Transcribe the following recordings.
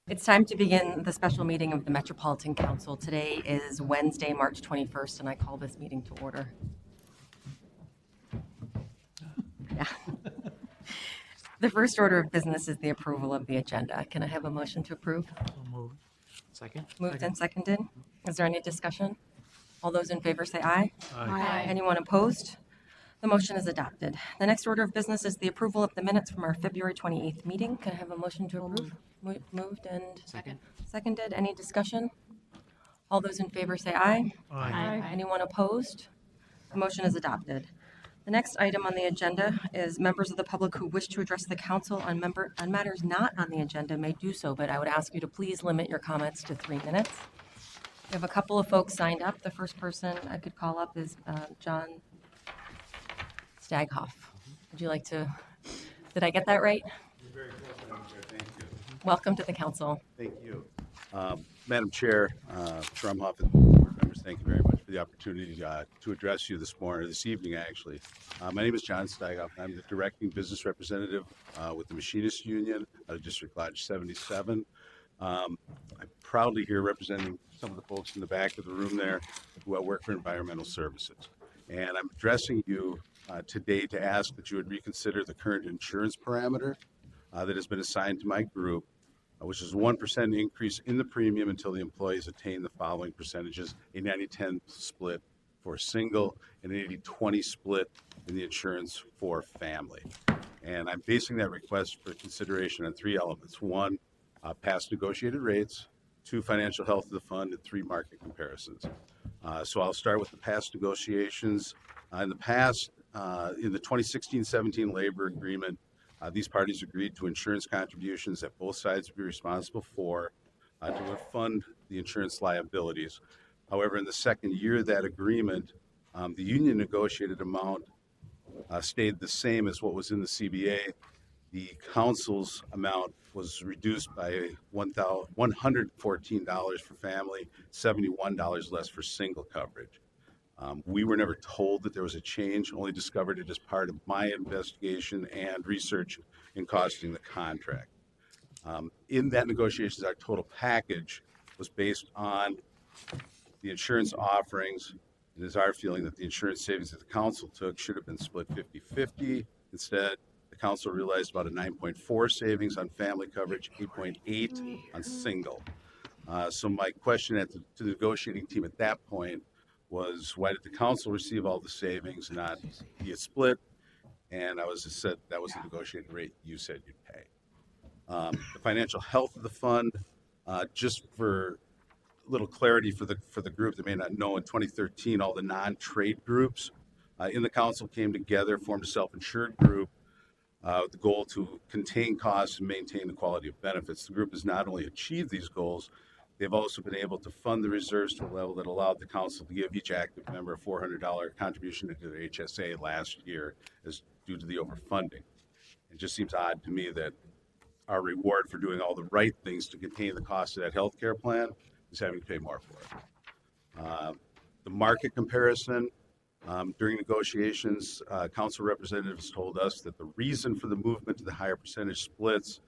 It's time to begin the special meeting of the Metropolitan Council. Today is Wednesday, March 21st, and I call this meeting to order. Yeah. The first order of business is the approval of the agenda. Can I have a motion to approve? Moved. Second. Moved and seconded. Is there any discussion? All those in favor say aye. Aye. Anyone opposed? The motion is adopted. The next order of business is the approval of the minutes from our February 28th meeting. Can I have a motion to approve? Moved and Second. seconded. Any discussion? All those in favor say aye. Aye. Anyone opposed? The motion is adopted. The next item on the agenda is members of the public who wish to address the council on matters not on the agenda may do so, but I would ask you to please limit your comments to 3 minutes. We have a couple of folks signed up. The first person I could call up is John Staghoff. Would you like to, did I get that right? You're very close, Madam Chair. Thank you. Welcome to the council. Thank you. Madam Chair, Trumhoff and board members, thank you very much for the opportunity to address you this evening, actually. My name is John Steigoff, and I'm the Directing Business Representative with the Machinists Union out of District Lodge 77. I'm proudly here representing some of the folks in the back of the room there who work for environmental services. And I'm addressing you today to ask that you would reconsider the current insurance parameter that has been assigned to my group, which is a 1% increase in the premium until the employees attain the following percentages: a 90-10 split for single and an 80-20 split in the insurance for family. And I'm basing that request for consideration on 3 elements. 1, past negotiated rates; 2, financial health of the fund; and 3, market comparisons. So I'll start with the past negotiations. In the past, in the 2016-17 labor agreement, these parties agreed to insurance contributions that both sides would be responsible for to fund the insurance liabilities. However, in the second year of that agreement, the union negotiated amount stayed the same as what was in the CBA. The council's amount was reduced by $114 for family, $71 less for single coverage. We were never told that there was a change, only discovered it as part of my investigation and research in costing the contract. In that negotiations, our total package was based on the insurance offerings. It is our feeling that the insurance savings that the council took should have been split 50-50. Instead, the council realized about a 9.4 savings on family coverage, 8.8 on single. So my question to the negotiating team at that point was, why did the council receive all the savings, not be it split? And I was just said that was the negotiated rate you said you'd pay. The financial health of the fund, just for a little clarity for the group that may not know, in 2013, all the non-trade groups in the council came together, formed a self-insured group with the goal to contain costs and maintain the quality of benefits. The group has not only achieved these goals, they've also been able to fund the reserves to a level that allowed the council to give each active member a $400 contribution into their HSA last year as due to the overfunding. It just seems odd to me that our reward for doing all the right things to contain the cost of that health care plan is having to pay more for it. The market comparison, during negotiations, council representatives told us that the reason for the movement to the higher percentage splits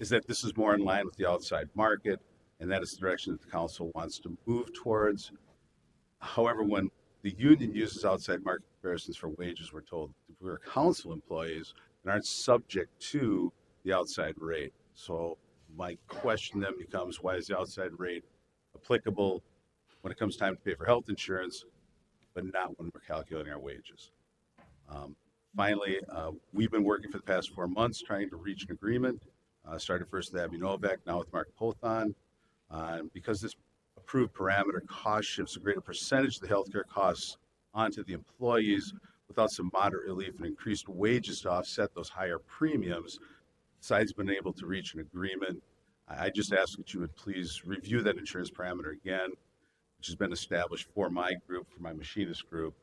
is that this is more in line with the outside market, and that is the direction that the council wants to move towards. However, when the union uses outside market comparisons for wages, we're told that we're council employees and aren't subject to the outside rate. So my question then becomes, why is the outside rate applicable when it comes time to pay for health insurance, but not when we're calculating our wages? Finally, we've been working for the past 4 months trying to reach an agreement. Started first with Abby Novak, now with Mark Pothon. Because this approved parameter cost shifts a greater percentage of the healthcare costs onto the employees without some moderate relief and increased wages to offset those higher premiums, the sides have been able to reach an agreement. I just ask that you would please review that insurance parameter again, which has been established for my group, for my machinist group,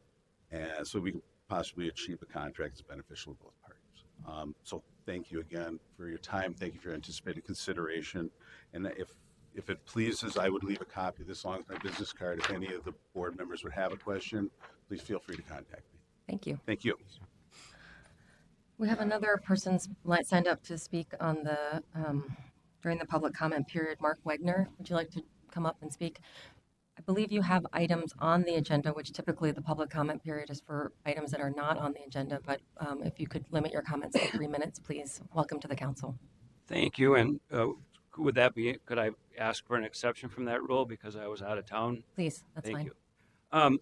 and so we can possibly achieve a contract that's beneficial to both parties. So thank you again for your time. Thank you for your anticipated consideration. And if it pleases, I would leave a copy of this along with my business card. If any of the board members would have a question, please feel free to contact me. Thank you. Thank you. We have another person signed up to speak on the during the public comment period. Mark Wagner, would you like to come up and speak? I believe you have items on the agenda, which typically the public comment period is for items that are not on the agenda, but if you could limit your comments to 3 minutes, please. Welcome to the council. Thank you. And could I ask for an exception from that rule because I was out of town? Please, that's Thank fine.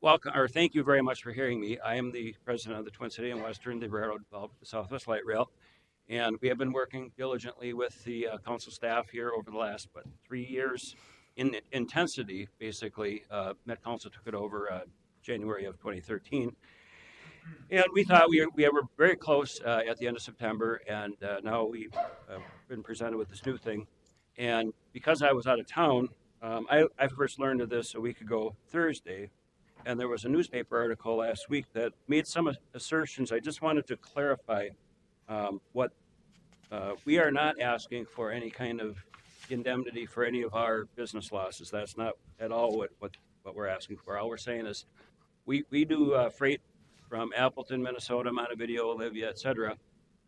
you. Thank you very much for hearing me. I am the president of the Twin City and Western, the railroad developed the Southwest Light Rail. And we have been working diligently with the council staff here over the last, 3 years in intensity, basically. Met Council took it over January of 2013. And we thought we were very close at the end of September, and now we've been presented with this new thing. And because I was out of town, I first learned of this a week ago Thursday, and there was a newspaper article last week that made some assertions. I just wanted to clarify what we are not asking for any kind of indemnity for any of our business losses. That's not at all what we're asking for. All we're saying is we do freight from Appleton, Minnesota, Montevideo, Olivia, et cetera.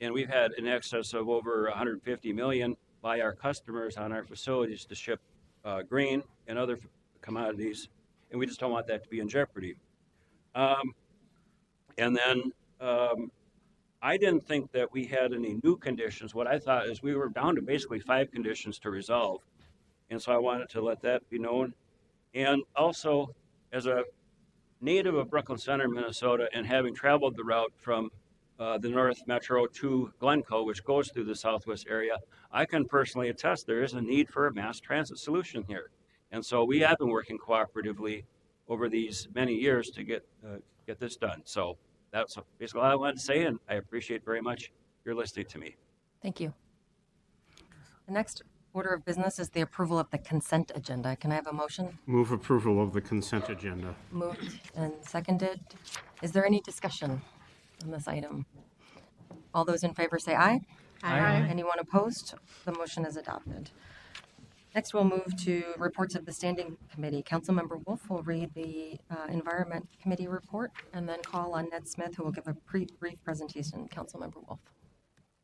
And we've had in excess of over 150 million by our customers on our facilities to ship grain and other commodities. And we just don't want that to be in jeopardy. And then I didn't think that we had any new conditions. What I thought is we were down to basically 5 conditions to resolve. And so I wanted to let that be known. And also, as a native of Brooklyn Center, Minnesota, and having traveled the route from the North Metro to Glencoe, which goes through the Southwest area, I can personally attest there is a need for a mass transit solution here. And so we have been working cooperatively over these many years to get this done. So that's basically all I wanted to say, and I appreciate very much your listening to me. Thank you. The next order of business is the approval of the consent agenda. Can I have a motion? Move approval of the consent agenda. Moved and seconded. Is there any discussion on this item? All those in favor say aye. Aye. Anyone opposed? The motion is adopted. Next, we'll move to reports of the Standing Committee. Councilmember Wolf will read the Environment Committee report and then call on Ned Smith, who will give a brief presentation. Councilmember Wolf.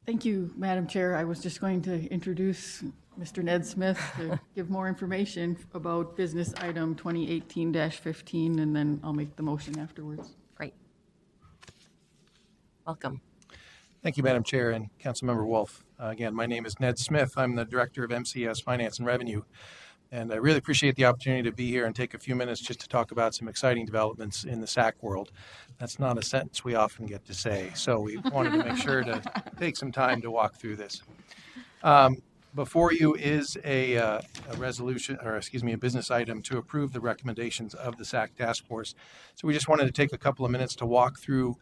Thank you, Madam Chair. I was just going to introduce Mr. Ned Smith to give more information about business item 2018-15, and then I'll make the motion afterwards. Great. Welcome. Thank you, Madam Chair and Councilmember Wolf. Again, my name is Ned Smith. I'm the Director of MCS Finance and Revenue, and I really appreciate the opportunity to be here and take a few minutes just to talk about some exciting developments in the SAC world. That's not a sentence we often get to say, so we wanted to make sure to take some time to walk through this. Before you is a resolution, or excuse me, a business item to approve the recommendations of the SAC Task Force. So we just wanted to take a couple of minutes to walk through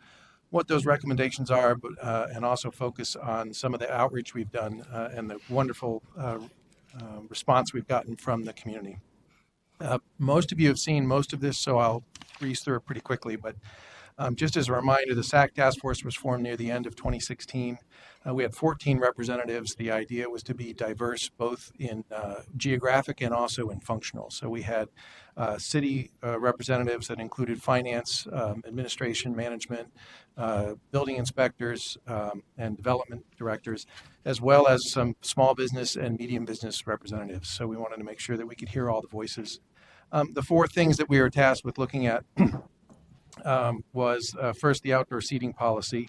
what those recommendations are, but, and also focus on some of the outreach we've done and the wonderful response we've gotten from the community. Most of you have seen most of this, so I'll breeze through it pretty quickly, but just as a reminder, the SAC Task Force was formed near the end of 2016. We had 14 representatives. The idea was to be diverse both in geographic and also in functional. So we had city representatives that included finance, administration, management, building inspectors, and development directors, as well as some small business and medium business representatives. So we wanted to make sure that we could hear all the voices. The 4 things that we were tasked with looking at was first the outdoor seating policy.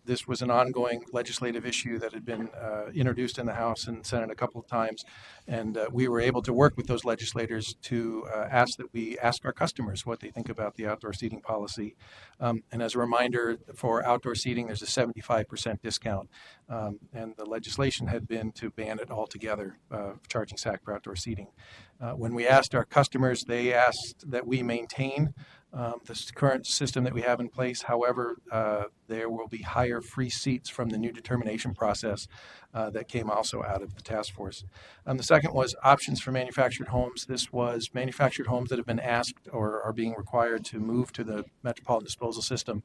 This was an ongoing legislative issue that had been introduced in the House and Senate a couple of times, and we were able to work with those legislators to ask that we ask our customers what they think about the outdoor seating policy. And as a reminder, for outdoor seating, there's a 75% discount, and the legislation had been to ban it altogether, charging SAC for outdoor seating. When we asked our customers, they asked that we maintain the current system that we have in place. However, there will be higher free seats from the new determination process that came also out of the task force. The second was options for manufactured homes. This was manufactured homes that have been asked or are being required to move to the Metropolitan Disposal System.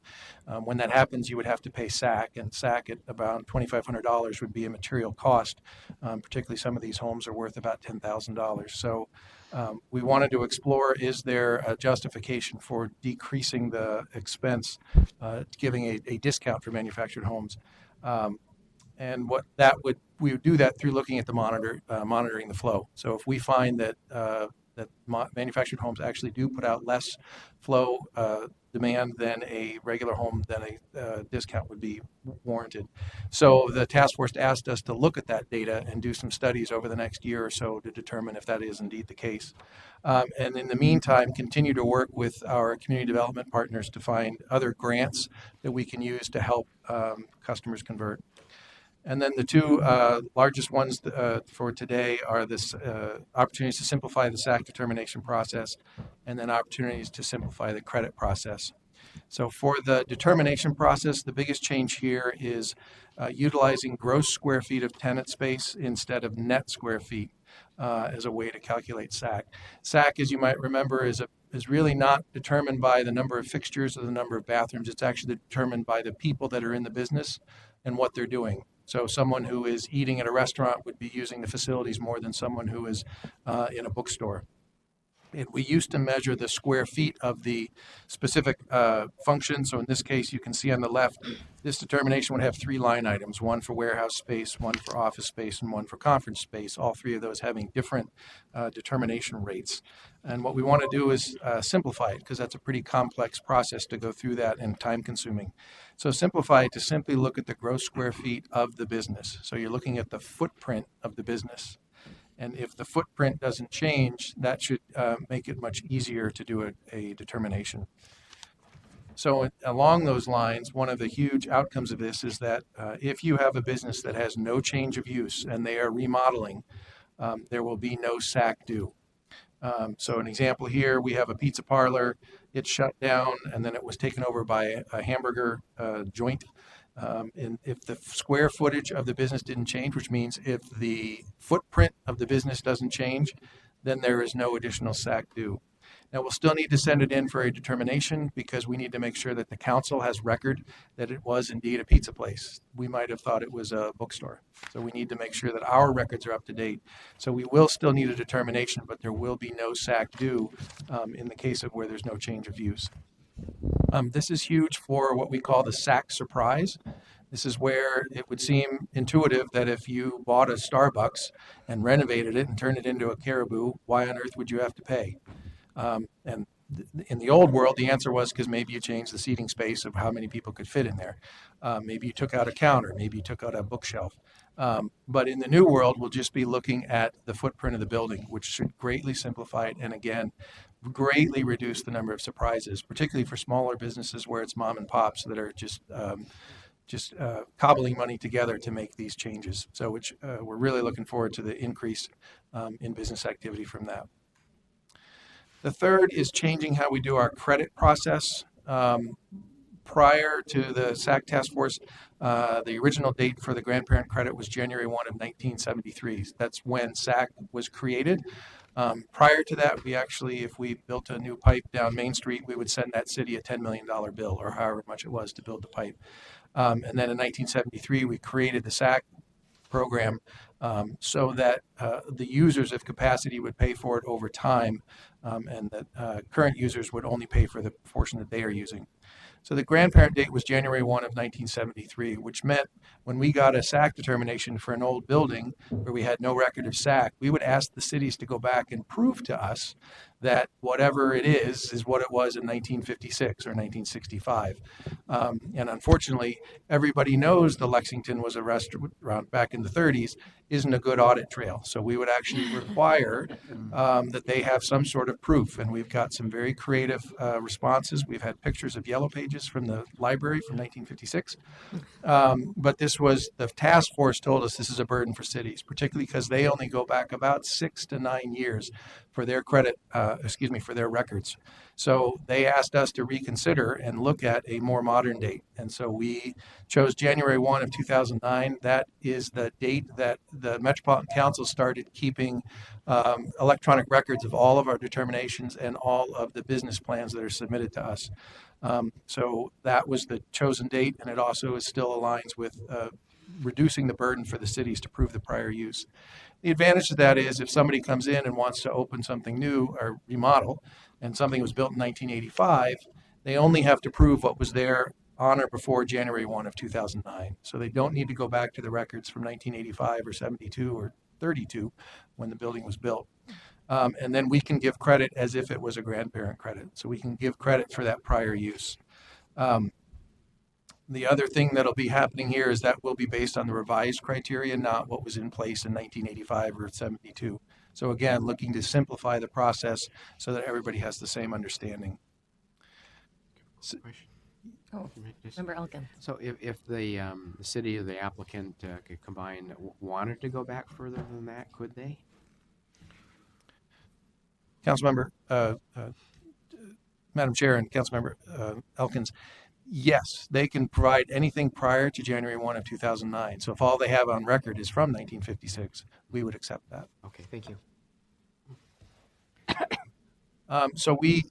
When that happens, you would have to pay SAC, and SAC at about $2,500 would be a material cost. Particularly some of these homes are worth about $10,000. So we wanted to explore, is there a justification for decreasing the expense, giving a discount for manufactured homes? And what that would, we would do that through looking at the monitoring the flow. So if we find that manufactured homes actually do put out less flow demand than a regular home, then a discount would be warranted. So the task force asked us to look at that data and do some studies over the next year or so to determine if that is indeed the case. And in the meantime, continue to work with our community development partners to find other grants that we can use to help customers convert. And then the two largest ones for today are this opportunities to simplify the SAC determination process, and then opportunities to simplify the credit process. So for the determination process, the biggest change here is utilizing gross square feet of tenant space instead of net square feet as a way to calculate SAC. SAC, as you might remember, is really not determined by the number of fixtures or the number of bathrooms. It's actually determined by the people that are in the business and what they're doing. So someone who is eating at a restaurant would be using the facilities more than someone who is in a bookstore. And we used to measure the square feet of the specific function. So in this case, you can see on the left, this determination would have 3 line items, one for warehouse space, one for office space, and one for conference space, all 3 of those having different determination rates. And what we want to do is simplify it, because that's a pretty complex process to go through that and time consuming. So simplify it to simply look at the gross square feet of the business. So you're looking at the footprint of the business. And if the footprint doesn't change, that should make it much easier to do a determination. So along those lines, one of the huge outcomes of this is that if you have a business that has no change of use and they are remodeling, there will be no SAC due. So an example here, we have a pizza parlor. It shut down and then it was taken over by a hamburger joint. And if the square footage of the business didn't change, which means if the footprint of the business doesn't change, then there is no additional SAC due. Now, we'll still need to send it in for a determination because we need to make sure that the council has record that it was indeed a pizza place. We might have thought it was a bookstore. So we need to make sure that our records are up to date. So we will still need a determination, but there will be no SAC due in the case of where there's no change of use. This is huge for what we call the SAC surprise. This is where it would seem intuitive that if you bought a Starbucks and renovated it and turned it into a Caribou, why on earth would you have to pay? And in the old world, the answer was because maybe you changed the seating space of how many people could fit in there. Maybe you took out a counter, maybe you took out a bookshelf. But in the new world, we'll just be looking at the footprint of the building, which should greatly simplify it and again, greatly reduce the number of surprises, particularly for smaller businesses where it's mom and pops that are just cobbling money together to make these changes. So which we're really looking forward to the increase in business activity from that. The third is changing how we do our credit process. Prior to the Sac Task Force, the original date for the grandparent credit was January 1 of 1973. That's when SAC was created. Prior to that, we actually, if we built a new pipe down Main Street, we would send that city a $10 million bill or however much it was to build the pipe. And then in 1973, we created the SAC program so that the users of capacity would pay for it over time and that current users would only pay for the portion that they are using. So the grandparent date was January 1 of 1973, which meant when we got a SAC determination for an old building where we had no record of SAC, we would ask the cities to go back and prove to us that whatever it is what it was in 1956 or 1965. And unfortunately, everybody knows the Lexington was a restaurant back in the 30s isn't a good audit trail. So we would actually require that they have some sort of proof. And we've got some very creative responses. We've had pictures of yellow pages from the library from 1956. But this was, the task force told us this is a burden for cities, particularly because they only go back about 6 to 9 years for their credit, for their records. So they asked us to reconsider and look at a more modern date. And so we chose January 1 of 2009. That is the date that the Metropolitan Council started keeping electronic records of all of our determinations and all of the business plans that are submitted to us. So that was the chosen date, and it also still aligns with reducing the burden for the cities to prove the prior use. The advantage of that is if somebody comes in and wants to open something new or remodel, and something was built in 1985, they only have to prove what was there on or before January 1 of 2009. So they don't need to go back to the records from 1985 or 72 or 32 when the building was built. And then we can give credit as if it was a grandparent credit. So we can give credit for that prior use. The other thing that'll be happening here is that will be based on the revised criteria, not what was in place in 1985 or 72. So again, looking to simplify the process so that everybody has the same understanding. Question. Oh, Just- Member Elkin. So if the city or the applicant could combine, wanted to go back further than that, could they? Councilmember, Madam Chair and Councilmember Elkins, yes, they can provide anything prior to January 1 of 2009. So if all they have on record is from 1956, we would accept that. Okay, thank you. So we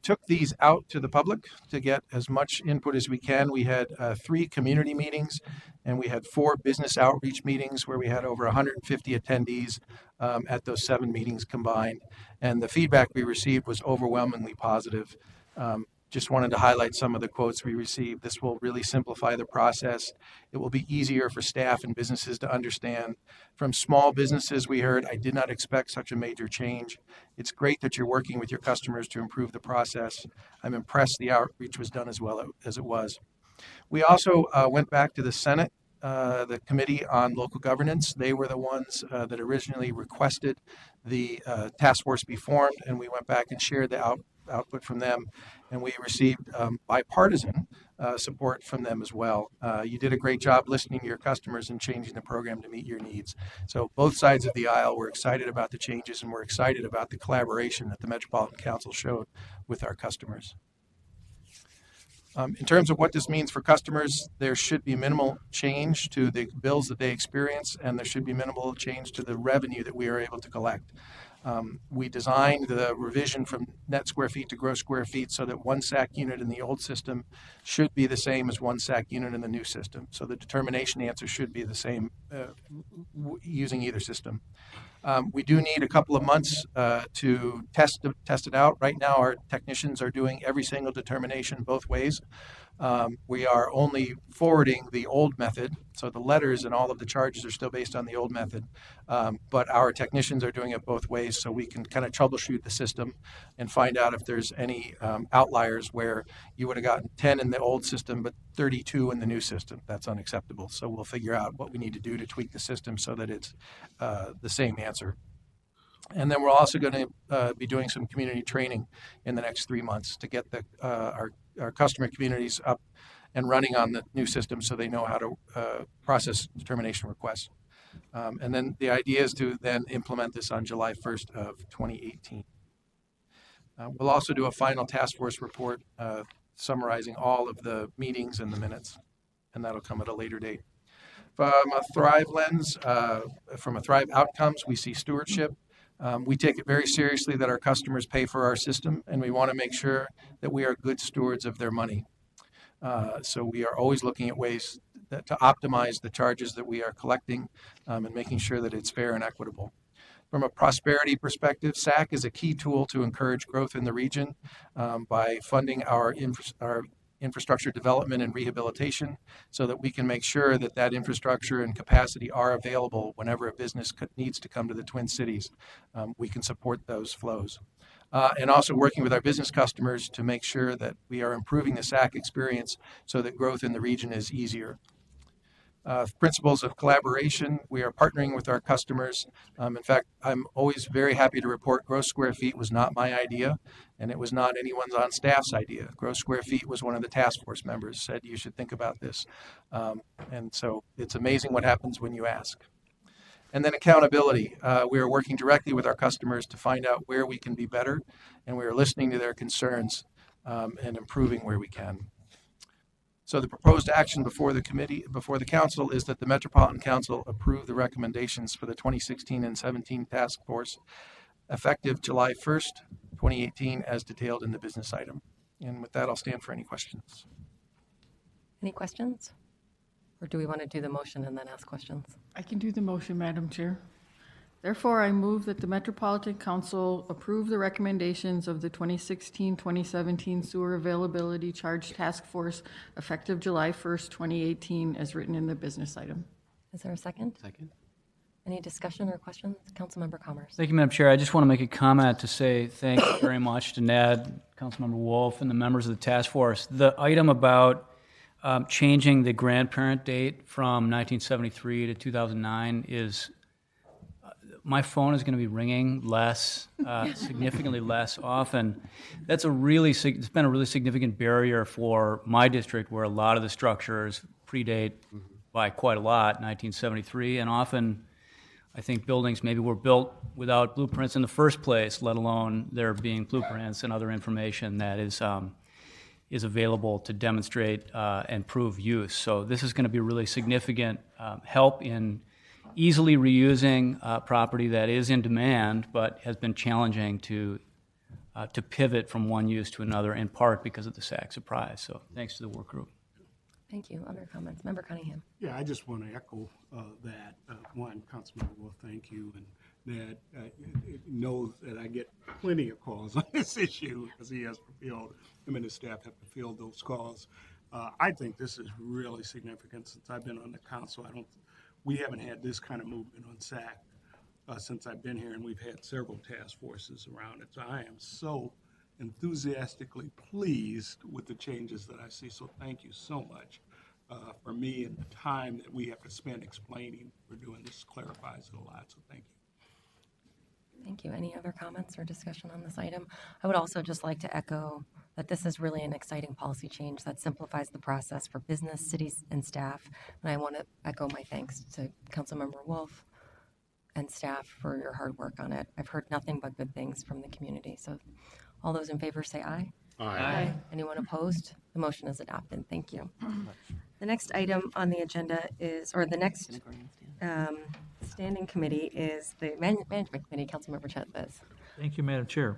took these out to the public to get as much input as we can. We had 3 community meetings and we had 4 business outreach meetings where we had over 150 attendees at those 7 meetings combined. And the feedback we received was overwhelmingly positive. Just wanted to highlight some of the quotes we received. This will really simplify the process. It will be easier for staff and businesses to understand. From small businesses, we heard, I did not expect such a major change. It's great that you're working with your customers to improve the process. I'm impressed the outreach was done as well as it was. We also went back to the Senate, the Committee on Local Governance. They were the ones that originally requested the task force be formed, and we went back and shared the output from them, and we received bipartisan support from them as well. You did a great job listening to your customers and changing the program to meet your needs. So both sides of the aisle were excited about the changes, and we're excited about the collaboration that the Metropolitan Council showed with our customers. In terms of what this means for customers, there should be minimal change to the bills that they experience, and there should be minimal change to the revenue that we are able to collect. We designed the revision from net square feet to gross square feet so that 1 SAC unit in the old system should be the same as 1 SAC unit in the new system. So the determination answer should be the same using either system. We do need a couple of months to test it out. Right now, our technicians are doing every single determination both ways. We are only forwarding the old method, so the letters and all of the charges are still based on the old method. But our technicians are doing it both ways, so we can kind of troubleshoot the system and find out if there's any outliers where you would have gotten 10 in the old system, but 32 in the new system. That's unacceptable. So we'll figure out what we need to do to tweak the system so that it's the same answer. And then we're also going to be doing some community training in the next 3 months to get our customer communities up and running on the new system so they know how to process determination requests. And then the idea is to then implement this on July 1st of 2018. We'll also do a final task force report summarizing all of the meetings and the minutes, and that'll come at a later date. From a Thrive lens, from a Thrive outcomes, we see stewardship. We take it very seriously that our customers pay for our system, and we want to make sure that we are good stewards of their money. So we are always looking at ways to optimize the charges that we are collecting and making sure that it's fair and equitable. From a prosperity perspective, SAC is a key tool to encourage growth in the region by funding our infrastructure development and rehabilitation so that we can make sure that that infrastructure and capacity are available whenever a business needs to come to the Twin Cities. We can support those flows. And also working with our business customers to make sure that we are improving the SAC experience so that growth in the region is easier. Principles of collaboration, we are partnering with our customers. In fact, I'm always very happy to report gross square feet was not my idea, and it was not anyone on staff's idea. Gross square feet was one of the task force members said you should think about this. And so it's amazing what happens when you ask. And then accountability. We are working directly with our customers to find out where we can be better, and we are listening to their concerns and improving where we can. So the proposed action before the council is that the Metropolitan Council approve the recommendations for the 2016 and 17 task force effective July 1st, 2018 as detailed in the business item. And with that, I'll stand for any questions. Any questions? Or do we want to do the motion and then ask questions? I can do the motion, Madam Chair, Therefore, I move that the Metropolitan Council approve the recommendations of the 2016-2017 Sewer Availability Charge Task Force effective July 1st, 2018, as written in the business item. Is there a second? Second. Any discussion or questions? Councilmember Commerce. Thank you, Madam Chair. I just want to make a comment to say thank you very much to Ned, Councilmember Wolf, and the members of the task force. The item about changing the grandparent date from 1973 to 2009 is, my phone is going to be ringing less, significantly less often. It's been a really significant barrier for my district, where a lot of the structures predate by quite a lot, 1973, and often I think buildings maybe were built without blueprints in the first place, let alone there being blueprints and other information that is available to demonstrate and prove use. So this is going to be really significant help in easily reusing property that is in demand but has been challenging to pivot from one use to another, in part because of the SAC surprise. So thanks to the work group. Thank you. Other comments? Member Cunningham. Yeah, I just want to echo that. One, Councilmember Wolf, thank you. And Ned knows that I get plenty of calls on this issue because he has to field, him and his staff have to field those calls. I think this is really significant. Since I've been on the council, we haven't had this kind of movement on SAC since I've been here, and we've had several task forces around it. So I am so enthusiastically pleased with the changes that I see. So thank you so much for me, and the time that we have to spend explaining we're doing this clarifies it a lot. So thank you. Thank you. Any other comments or discussion on this item? I would also just like to echo that this is really an exciting policy change that simplifies the process for business, cities, and staff. And I want to echo my thanks to Councilmember Wolf and staff for your hard work on it. I've heard nothing but good things from the community. So all those in favor say aye. Aye. Anyone opposed? The motion is adopted. Thank you. The next item on the agenda is, or the next standing committee is the Management Committee. Councilmember Chavez. Thank you, Madam Chair.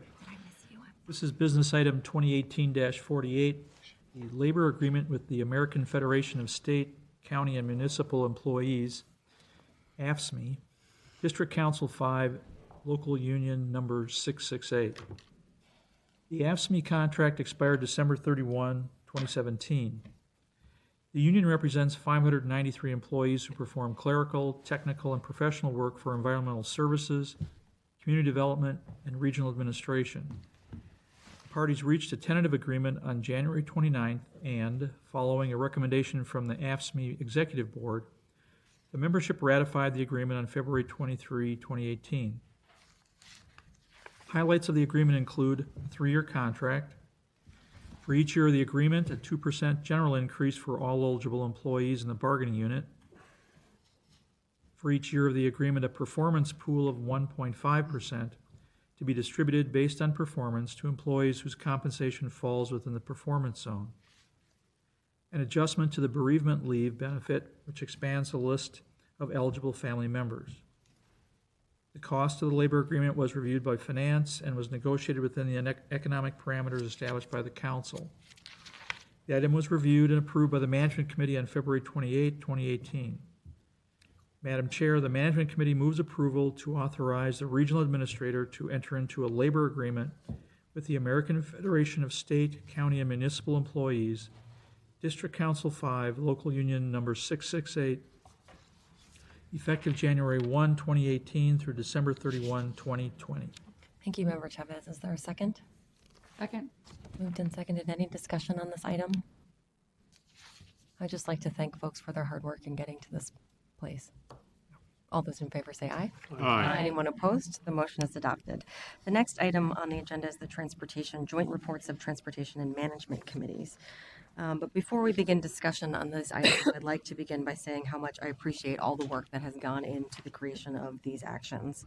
This is business item 2018-48, the labor agreement with the American Federation of State, County, and Municipal Employees, AFSCME, District Council 5, Local Union Number 668. The AFSCME contract expired December 31, 2017. The union represents 593 employees who perform clerical, technical, and professional work for environmental services, community development, and regional administration. The parties reached a tentative agreement on January 29th, and, following a recommendation from the AFSCME Executive Board, the membership ratified the agreement on February 23, 2018. Highlights of the agreement include a 3-year contract. For each year of the agreement, a 2% general increase for all eligible employees in the bargaining unit. For each year of the agreement, a performance pool of 1.5% to be distributed based on performance to employees whose compensation falls within the performance zone. An adjustment to the bereavement leave benefit, which expands the list of eligible family members. The cost of the labor agreement was reviewed by Finance and was negotiated within the economic parameters established by the Council. The item was reviewed and approved by the Management Committee on February 28, 2018. Madam Chair, the Management Committee moves approval to authorize the Regional Administrator to enter into a labor agreement with the American Federation of State, County, and Municipal Employees, District Council 5, Local Union Number 668, effective January 1, 2018 through December 31, 2020. Thank you, Member Chavez. Is there a second? Second. Moved and seconded. Any discussion on this item? I'd just like to thank folks for their hard work in getting to this place. All those in favor say aye. Aye. Anyone opposed? The motion is adopted. The next item on the agenda is the Joint Reports of Transportation and Management Committees. But before we begin discussion on these items, I'd like to begin by saying how much I appreciate all the work that has gone into the creation of these actions.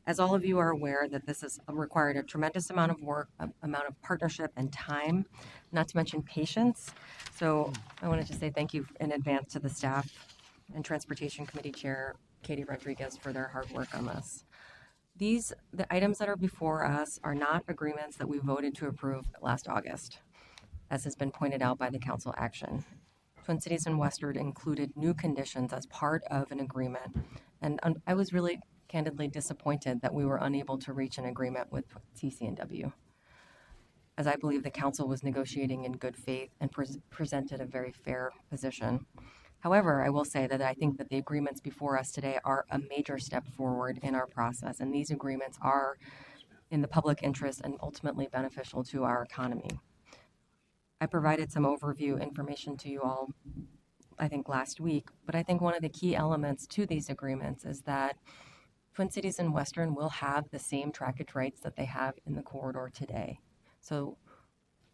As all of you are aware, that this has required a tremendous amount of work, amount of partnership and time, not to mention patience. So I wanted to say thank you in advance to the staff and Transportation Committee Chair Katie Rodriguez for their hard work on this. The items that are before us are not agreements that we voted to approve last August, as has been pointed out by the council action. Twin Cities and Western included new conditions as part of an agreement. And I was really candidly disappointed that we were unable to reach an agreement with TCNW, as I believe the council was negotiating in good faith and presented a very fair position. However, I will say that I think that the agreements before us today are a major step forward in our process, and these agreements are in the public interest and ultimately beneficial to our economy. I provided some overview information to you all, I think, last week, but I think one of the key elements to these agreements is that Twin Cities and Western will have the same trackage rights that they have in the corridor today. So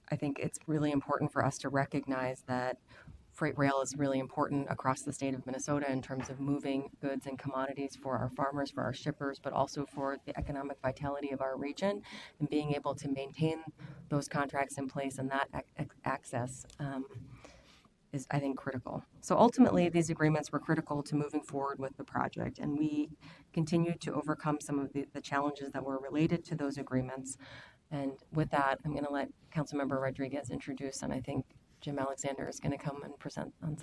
I think it's really important for us to recognize that freight rail is really important across the state of Minnesota in terms of moving goods and commodities for our farmers, for our shippers, but also for the economic vitality of our region, and being able to maintain those contracts in place and that access is, I think, critical. So ultimately, these agreements were critical to moving forward with the project, and we continue to overcome some of the challenges that were related to those agreements. And with that, I'm going to let Councilmember Rodriguez introduce, and I think Jim Alexander is going to come and present on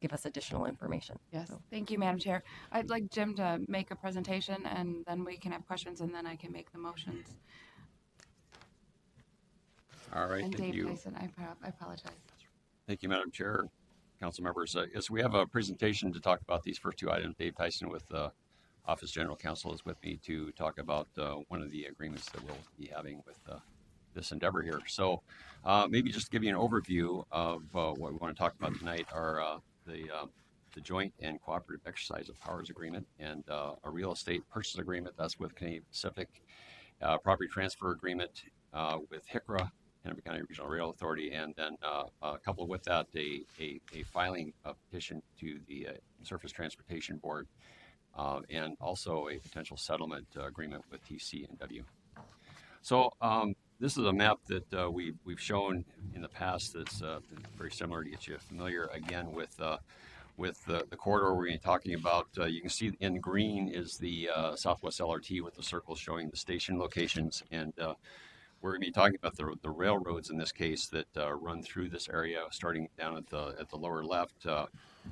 give us additional information. Yes, So. thank you, Madam Chair. I'd like Jim to make a presentation, and then we can have questions, and then I can make the motions. All right, And thank Dave you. Tyson, I apologize. Thank you, Madam Chair, council members. Yes, we have a presentation to talk about these first two items. Dave Tyson with Office General Counsel is with me to talk about one of the agreements that we'll be having with this endeavor here. So maybe just to give you an overview of what we want to talk about tonight are the joint and cooperative exercise of powers agreement and a real estate purchase agreement that's with Canadian Pacific, property transfer agreement with HICRA, Hennepin County Regional Rail Authority, and then coupled with that, a filing petition to the Surface Transportation Board, and also a potential settlement agreement with TCNW. So this is a map that we've shown in the past that's very similar to get you familiar again with the corridor we're going to be talking about. You can see in green is the Southwest LRT with the circles showing the station locations, and we're going to be talking about the railroads in this case that run through this area, starting down at the lower left,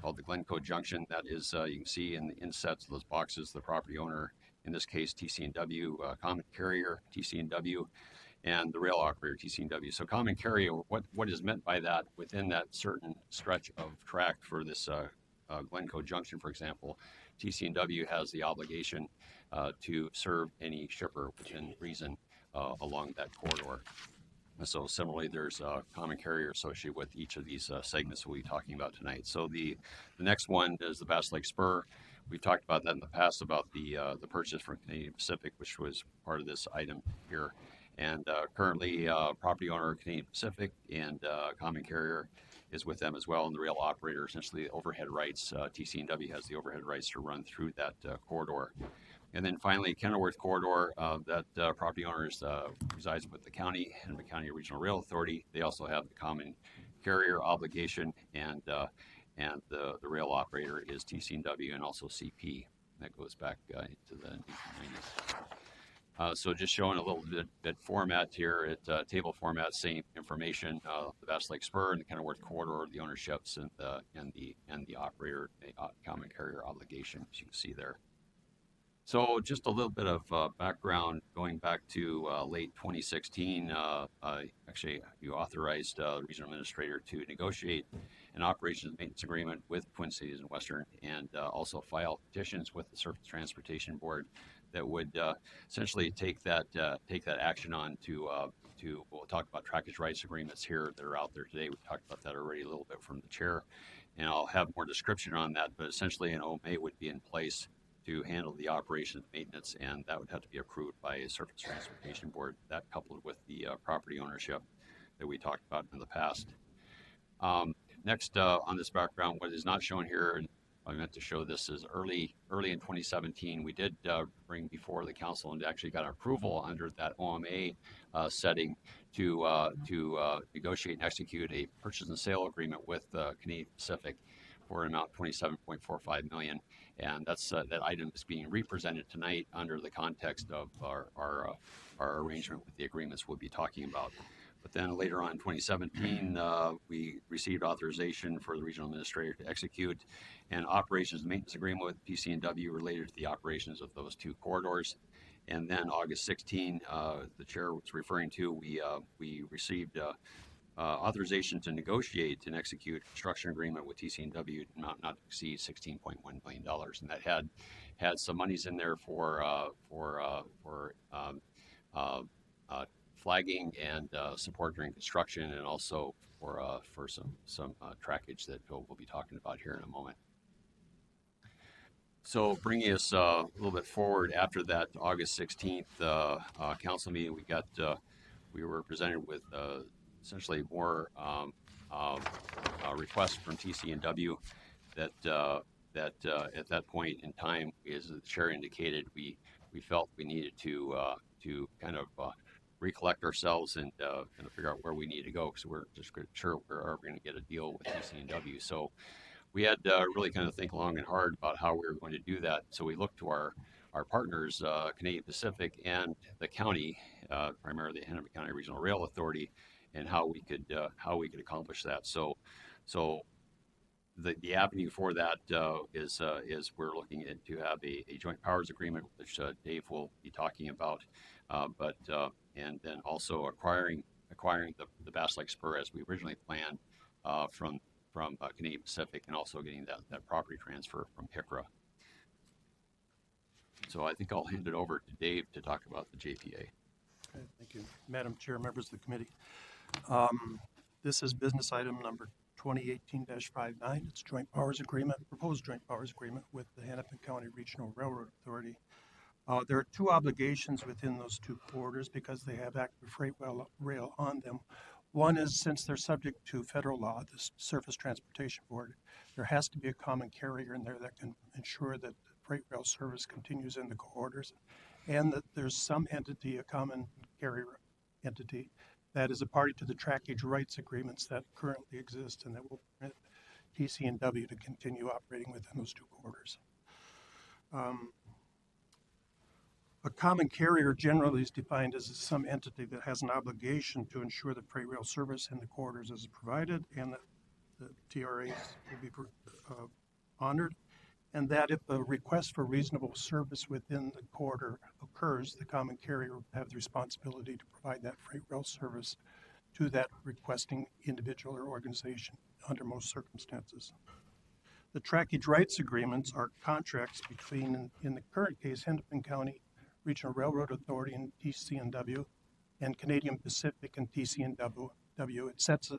called the Glencoe Junction. That is, you can see in the insets of those boxes, the property owner, in this case TCNW, common carrier TCNW, and the rail operator TCNW. So common carrier, what is meant by that within that certain stretch of track for this Glencoe Junction, for example, TCNW has the obligation to serve any shipper within reason along that corridor. So similarly, there's a common carrier associated with each of these segments we'll be talking about tonight. So the next one is the Bass Lake Spur. We've talked about that in the past about the purchase from Canadian Pacific, which was part of this item here. And currently, property owner Canadian Pacific and common carrier is with them as well, and the rail operator essentially overhead rights. TCNW has the overhead rights to run through that corridor. And then finally, Kenilworth Corridor, that property owners resides with the county and the County Regional Rail Authority. They also have the common carrier obligation, and the rail operator is TCNW and also CP. That goes back into the 1990s. So just showing a little bit format here at table format, same information. The Bass Lake Spur and the Kenilworth Corridor, the ownerships and the operator, common carrier obligation, as you can see there. So just a little bit of background going back to late 2016. Actually, you authorized the regional administrator to negotiate an operations maintenance agreement with Twin Cities and Western, and also file petitions with the Surface Transportation Board that would essentially take that action on to we'll talk about trackage rights agreements here that are out there today. We talked about that already a little bit from the chair, and I'll have more description on that. But essentially, an OMA would be in place to handle the operations maintenance, and that would have to be approved by a Surface Transportation Board. That coupled with the property ownership that we talked about in the past. Next, on this background, what is not shown here, and I meant to show this, is early in 2017, we did bring before the council and actually got approval under that OMA setting to negotiate and execute a purchase and sale agreement with Canadian Pacific for an amount of $27.45 million. And that's that item is being represented tonight under the context of our arrangement with the agreements we'll be talking about. But then later on in 2017, we received authorization for the regional administrator to execute an operations and maintenance agreement with PC&W related to the operations of those two corridors. And then August 16, the chair was referring to, we received authorization to negotiate and execute a construction agreement with TC&W not to exceed $16.1 million, and that had some monies in there for flagging and support during construction, and also for some trackage that we'll be talking about here in a moment. So bringing us a little bit forward after that August 16th council meeting, we were presented with essentially more requests from TC&W that at that point in time, as the chair indicated, we felt we needed to kind of recollect ourselves and figure out where we need to go, because we're just sure we're going to get a deal with TC&W. So we had to really kind of think long and hard about how we were going to do that. So we looked to our partners, Canadian Pacific and the county, primarily the Hennepin County Regional Rail Authority, and how we could accomplish that. So the avenue for that is we're looking to have a joint powers agreement, which Dave will be talking about, and then also acquiring the Bass Lake Spur as we originally planned from Canadian Pacific, and also getting that property transfer from HICRA. So I think I'll hand it over to Dave to talk about the JPA. Okay, thank you, Madam Chair, members of the committee. This is business item number 2018-59. It's joint powers agreement, proposed joint powers agreement with the Hennepin County Regional Railroad Authority. There are two obligations within those two corridors because they have active freight rail on them. One is, since they're subject to federal law, the Surface Transportation Board, there has to be a common carrier in there that can ensure that the freight rail service continues in the corridors, and that there's some entity, a common carrier entity, that is a party to the trackage rights agreements that currently exist and that will permit TC&W to continue operating within those two corridors. A common carrier generally is defined as some entity that has an obligation to ensure that freight rail service in the corridors is provided, and that the TRAs will be honored, and that if a request for reasonable service within the corridor occurs, the common carrier will have the responsibility to provide that freight rail service to that requesting individual or organization under most circumstances. The trackage rights agreements are contracts between, in the current case, Hennepin County Regional Railroad Authority and TC&W, and Canadian Pacific and TC&W. It sets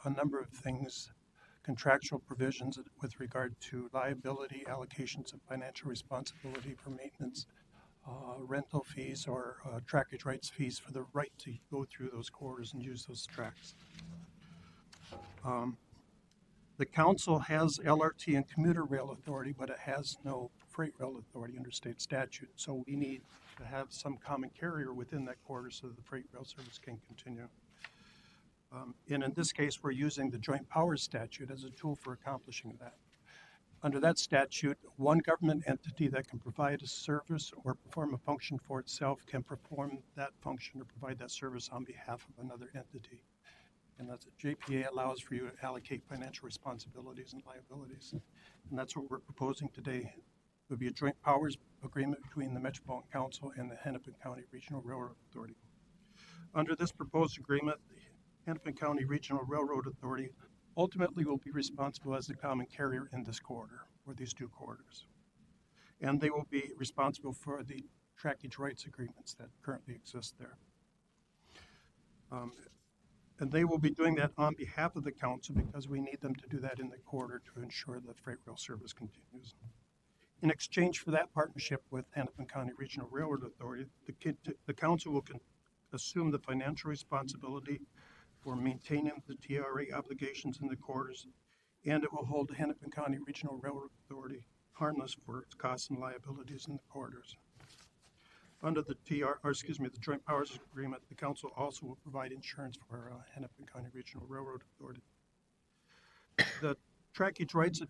a number of things, contractual provisions with regard to liability, allocations of financial responsibility for maintenance, rental fees, or trackage rights fees for the right to go through those corridors and use those tracks. The council has LRT and commuter rail authority, but it has no freight rail authority under state statute. So we need to have some common carrier within that corridor so that the freight rail service can continue. And in this case, we're using the joint powers statute as a tool for accomplishing that. Under that statute, one government entity that can provide a service or perform a function for itself can perform that function or provide that service on behalf of another entity. And that's JPA allows for you to allocate financial responsibilities and liabilities. And that's what we're proposing today. It would be a joint powers agreement between the Metropolitan Council and the Hennepin County Regional Railroad Authority. Under this proposed agreement, the Hennepin County Regional Railroad Authority ultimately will be responsible as the common carrier in this corridor, or these two corridors. And they will be responsible for the trackage rights agreements that currently exist there. And they will be doing that on behalf of the council because we need them to do that in the corridor to ensure that freight rail service continues. In exchange for that partnership with Hennepin County Regional Railroad Authority, the council will assume the financial responsibility for maintaining the TRA obligations in the corridors, and it will hold the Hennepin County Regional Railroad Authority harmless for its costs and liabilities in the corridors. Under the Joint Powers Agreement, the council also will provide insurance for Hennepin County Regional Railroad Authority. The trackage rights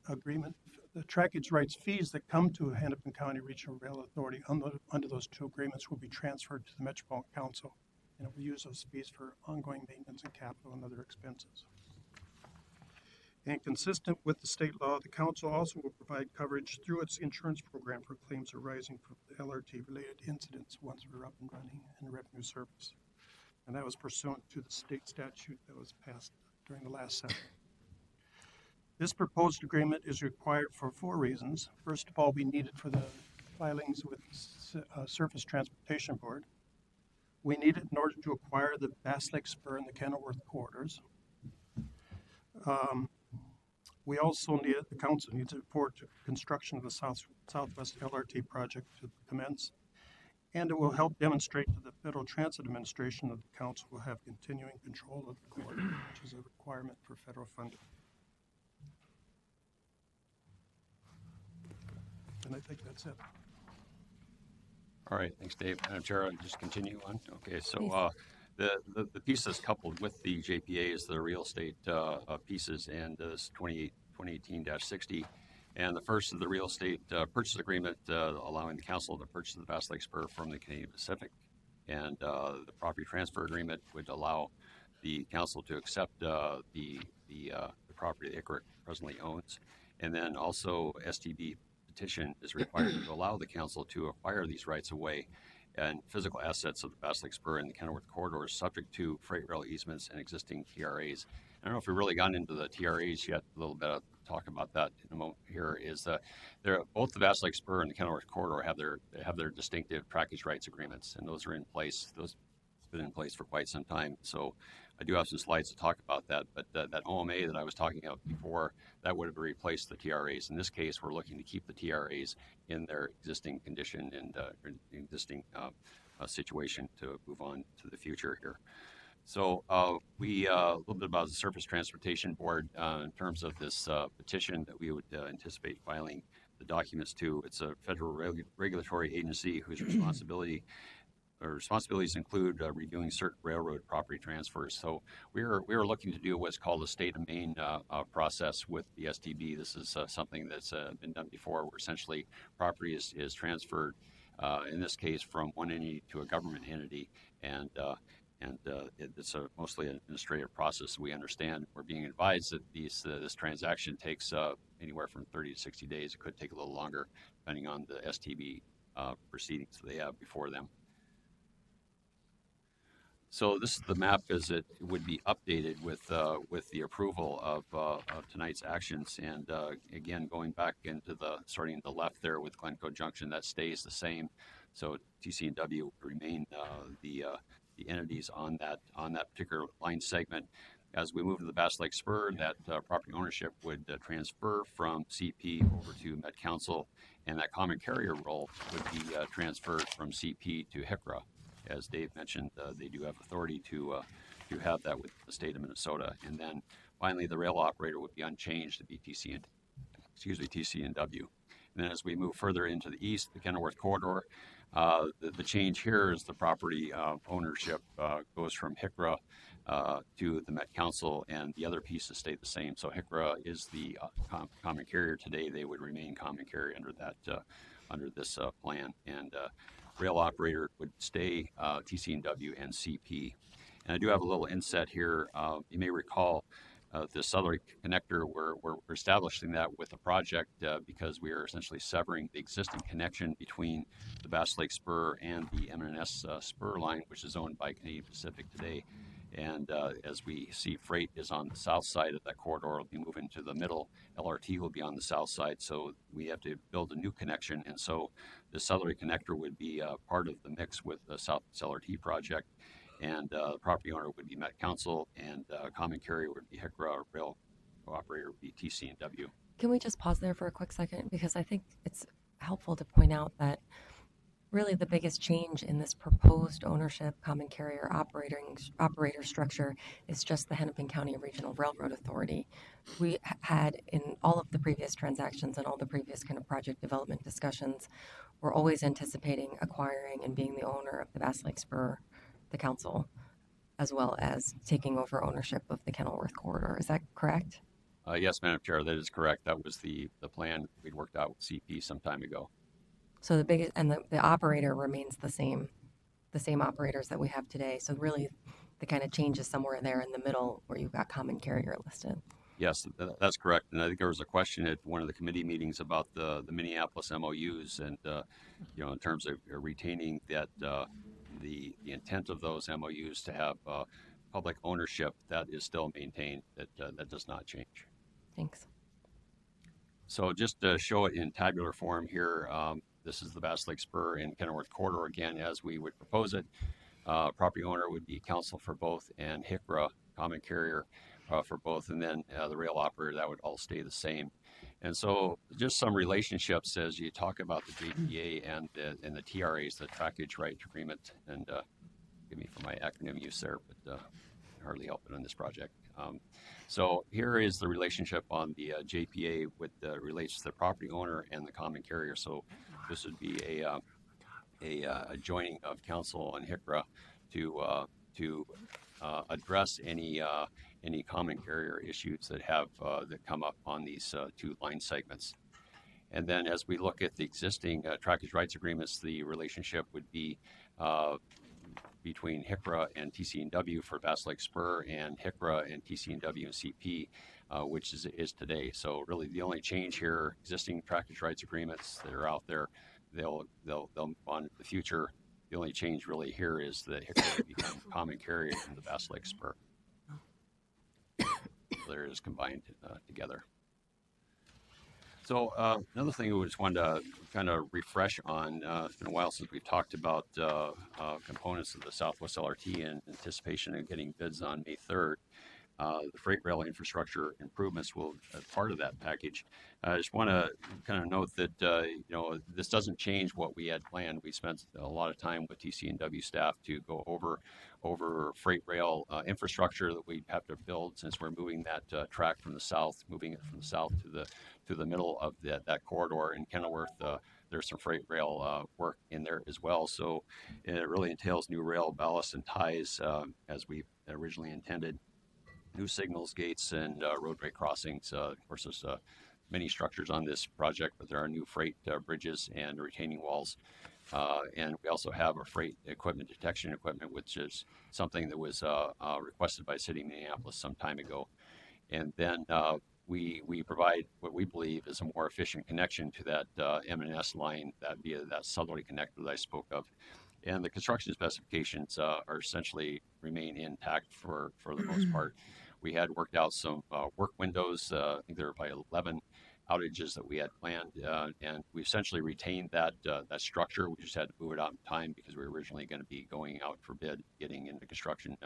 agreement, the trackage rights fees that come to Hennepin County Regional Rail Authority under those two agreements will be transferred to the Metropolitan Council and it will use those fees for ongoing maintenance and capital and other expenses. And consistent with the state law, the council also will provide coverage through its insurance program for claims arising from LRT-related incidents once we're up and running in revenue service. And that was pursuant to the state statute that was passed during the last session. This proposed agreement is required for 4 reasons. First of all, we need it for the filings with Surface Transportation Board. We need it in order to acquire the Bass Lake Spur and the Kenilworth corridors. We also need it, the council needs it for construction of the Southwest LRT project to commence. And it will help demonstrate to the Federal Transit Administration that the council will have continuing control of the corridor, which is a requirement for federal funding. And I think that's it. All right, thanks, Dave. Madam Chair, I'll just continue on. Okay, so the piece that's coupled with the JPA is the real estate pieces, and this 2018-60. And the first is the real estate purchase agreement allowing the council to purchase the Bass Lake Spur from the Canadian Pacific. And the property transfer agreement would allow the council to accept the property that ICRIC presently owns. And then also STB petition is required to allow the council to acquire these rights of way and physical assets of the Bass Lake Spur and the Kenilworth corridors subject to freight rail easements and existing TRAs. I don't know if we've really gotten into the TRAs yet. A little bit of talk about that in a moment. Here is both the Bass Lake Spur and the Kenilworth corridor have their distinctive trackage rights agreements, and those are in place. Those have been in place for quite some time. So I do have some slides to talk about that. But that OMA that I was talking about before, that would have replaced the TRAs. In this case, we're looking to keep the TRAs in their existing condition and existing situation to move on to the future here. So a little bit about the Surface Transportation Board in terms of this petition that we would anticipate filing the documents to. It's a federal regulatory agency whose responsibilities include reviewing certain railroad property transfers. So we are looking to do what's called a state of Maine process with the STB. This is something that's been done before, where essentially property is transferred, in this case, from one entity to a government entity, and it's mostly an administrative process. We understand. We're being advised that this transaction takes anywhere from 30 to 60 days. It could take a little longer, depending on the STB proceedings that they have before them. So this is the map as it would be updated with the approval of tonight's actions. And again, going back into starting at the left there with Glencoe Junction, that stays the same. So TC&W would remain the entities on that particular line segment. As we move to the Bass Lake Spur, that property ownership would transfer from CP over to Met Council, and that common carrier role would be transferred from CP to HICRA. As Dave mentioned, they do have authority to have that with the state of Minnesota. And then finally, the rail operator would be unchanged to be TC&W. And then as we move further into the east, the Kenilworth corridor, the change here is the property ownership goes from HICRA to the Met Council, and the other pieces stay the same. So HICRA is the common carrier today. They would remain common carrier under this plan, and rail operator would stay TC&W and CP. And I do have a little inset here. You may recall the Celery Connector, we're establishing that with a project because we are essentially severing the existing connection between the Bass Lake Spur and the M&S Spur line, which is owned by Canadian Pacific today. And as we see, freight is on the south side of that corridor. It'll be moving to the middle. LRT will be on the south side, so we have to build a new connection. And so the Celery Connector would be part of the mix with the South LRT project. And the property owner would be Met Council, and common carrier would be HICRA, rail operator would be TC&W. Can we just pause there for a quick second? Because I think it's helpful to point out that really the biggest change in this proposed ownership common carrier operator structure is just the Hennepin County Regional Railroad Authority. We had in all of the previous transactions and all the previous kind of project development discussions, we're always anticipating acquiring and being the owner of the Bass Lake Spur, the council, as well as taking over ownership of the Kenilworth corridor. Is that correct? Yes, Madam Chair, that is correct. That was the plan we'd worked out with CP some time ago. So the biggest and the operator remains the same. the same operators that we have today. So really, the kind of change is somewhere there in the middle where you've got common carrier listed. Yes, that's correct. And I think there was a question at one of the committee meetings about the Minneapolis MOUs, and in terms of retaining that the intent of those MOUs to have public ownership, that is still maintained. That does not change. Thanks. So just to show it in tabular form here, this is the Bass Lake Spur and Kenilworth corridor again, as we would propose it. Property owner would be council for both, and HICRA, common carrier, for both, and then the rail operator, that would all stay the same. And so just some relationships as you talk about the JPA and the TRAs, the Trackage Right Agreement, and forgive me for my acronym use there, but hardly help it on this project. So here is the relationship on the JPA with relates to the property owner and the common carrier. So this would be a joining of council and HICRA to address any common carrier issues that come up on these two line segments. And then as we look at the existing trackage rights agreements, the relationship would be between HICRA and TC&W for Bass Lake Spur, and HICRA and TC&W and CP, which is today. So really the only change here, existing trackage rights agreements that are out there, they'll on the future. The only change really here is that HICRA will become common carrier in the Bass Lake Spur. There is combined together. So another thing we just wanted to kind of refresh on, it's been a while since we've talked about components of the Southwest LRT in anticipation of getting bids on May 3rd. The freight rail infrastructure improvements will be part of that package. I just want to kind of note that this doesn't change what we had planned. We spent a lot of time with TC&W staff to go over freight rail infrastructure that we have to build, since we're moving that track from the south, moving it from the south to the middle of that corridor in Kenilworth. There's some freight rail work in there as well. So it really entails new rail ballast and ties as we originally intended. New signals, gates, and roadway crossings. Of course, there's many structures on this project, but there are new freight bridges and retaining walls. And we also have a freight equipment detection equipment, which is something that was requested by City of Minneapolis some time ago. And then we provide what we believe is a more efficient connection to that M&S line, that via that Celery Connector that I spoke of. And the construction specifications are essentially remain intact for the most part. We had worked out some work windows. I think there were probably 11 outages that we had planned, and we essentially retained that structure. We just had to move it out in time because we were originally going to be going out for bid, getting into construction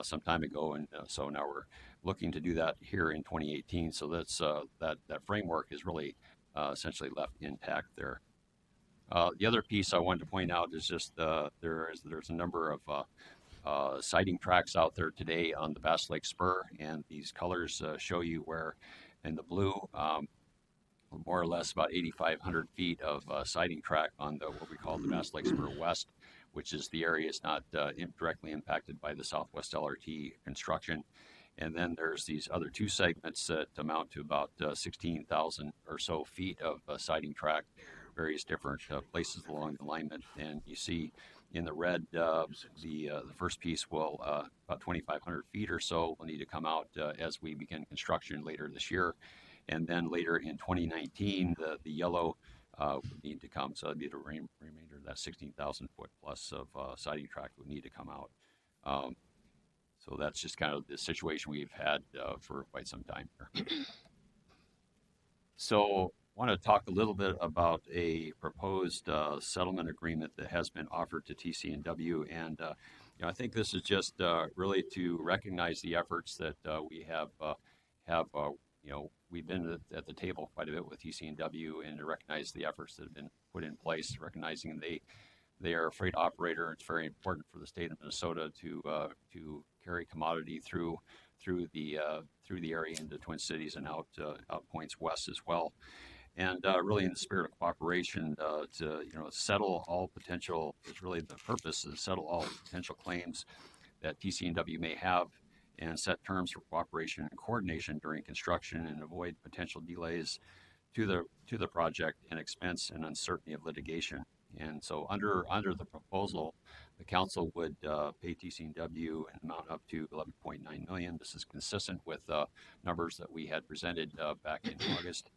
some time ago, and so now we're looking to do that here in 2018. So that's that framework is really essentially left intact there. The other piece I wanted to point out is just there's a number of siding tracks out there today on the Bass Lake Spur, and these colors show you where, in the blue, more or less about 8,500 feet of siding track on what we call the Bass Lake Spur West, which is the area is not directly impacted by the Southwest LRT construction. And then there's these other two segments that amount to about 16,000 or so feet of siding track, various different places along the alignment. And you see in the red, the first piece will, about 2,500 feet or so will need to come out as we begin construction later this year. And then later in 2019, the yellow would need to come. So it'd be the remainder of that 16,000 foot plus of siding track would need to come out. So that's just kind of the situation we've had for quite some time here. So I want to talk a little bit about a proposed settlement agreement that has been offered to TC&W, and I think this is just really to recognize the efforts that we have. We've been at the table quite a bit with TC&W, and to recognize the efforts that have been put in place, recognizing they are a freight operator. It's very important for the state of Minnesota to carry commodity through the area into Twin Cities and out points west as well. And really, in the spirit of cooperation, to settle all potential, is really the purpose, is to settle all potential claims that TC&W may have, and set terms for cooperation and coordination during construction, and avoid potential delays to the project and expense and uncertainty of litigation. And so under the proposal, the council would pay TCW an amount up to 11.9 million. This is consistent with numbers that we had presented back in August.